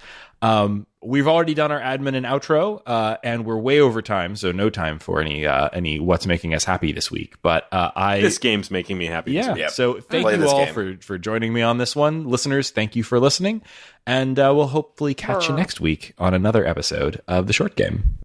We've already done our admin and outro, and we're way over time, so no time for any what's making us happy this week. But this game's making me happy. Yeah. This week. Yep. So thank you all for joining me on this one, listeners. Thank you for listening, and we'll hopefully catch you next week on another episode of The Short Game.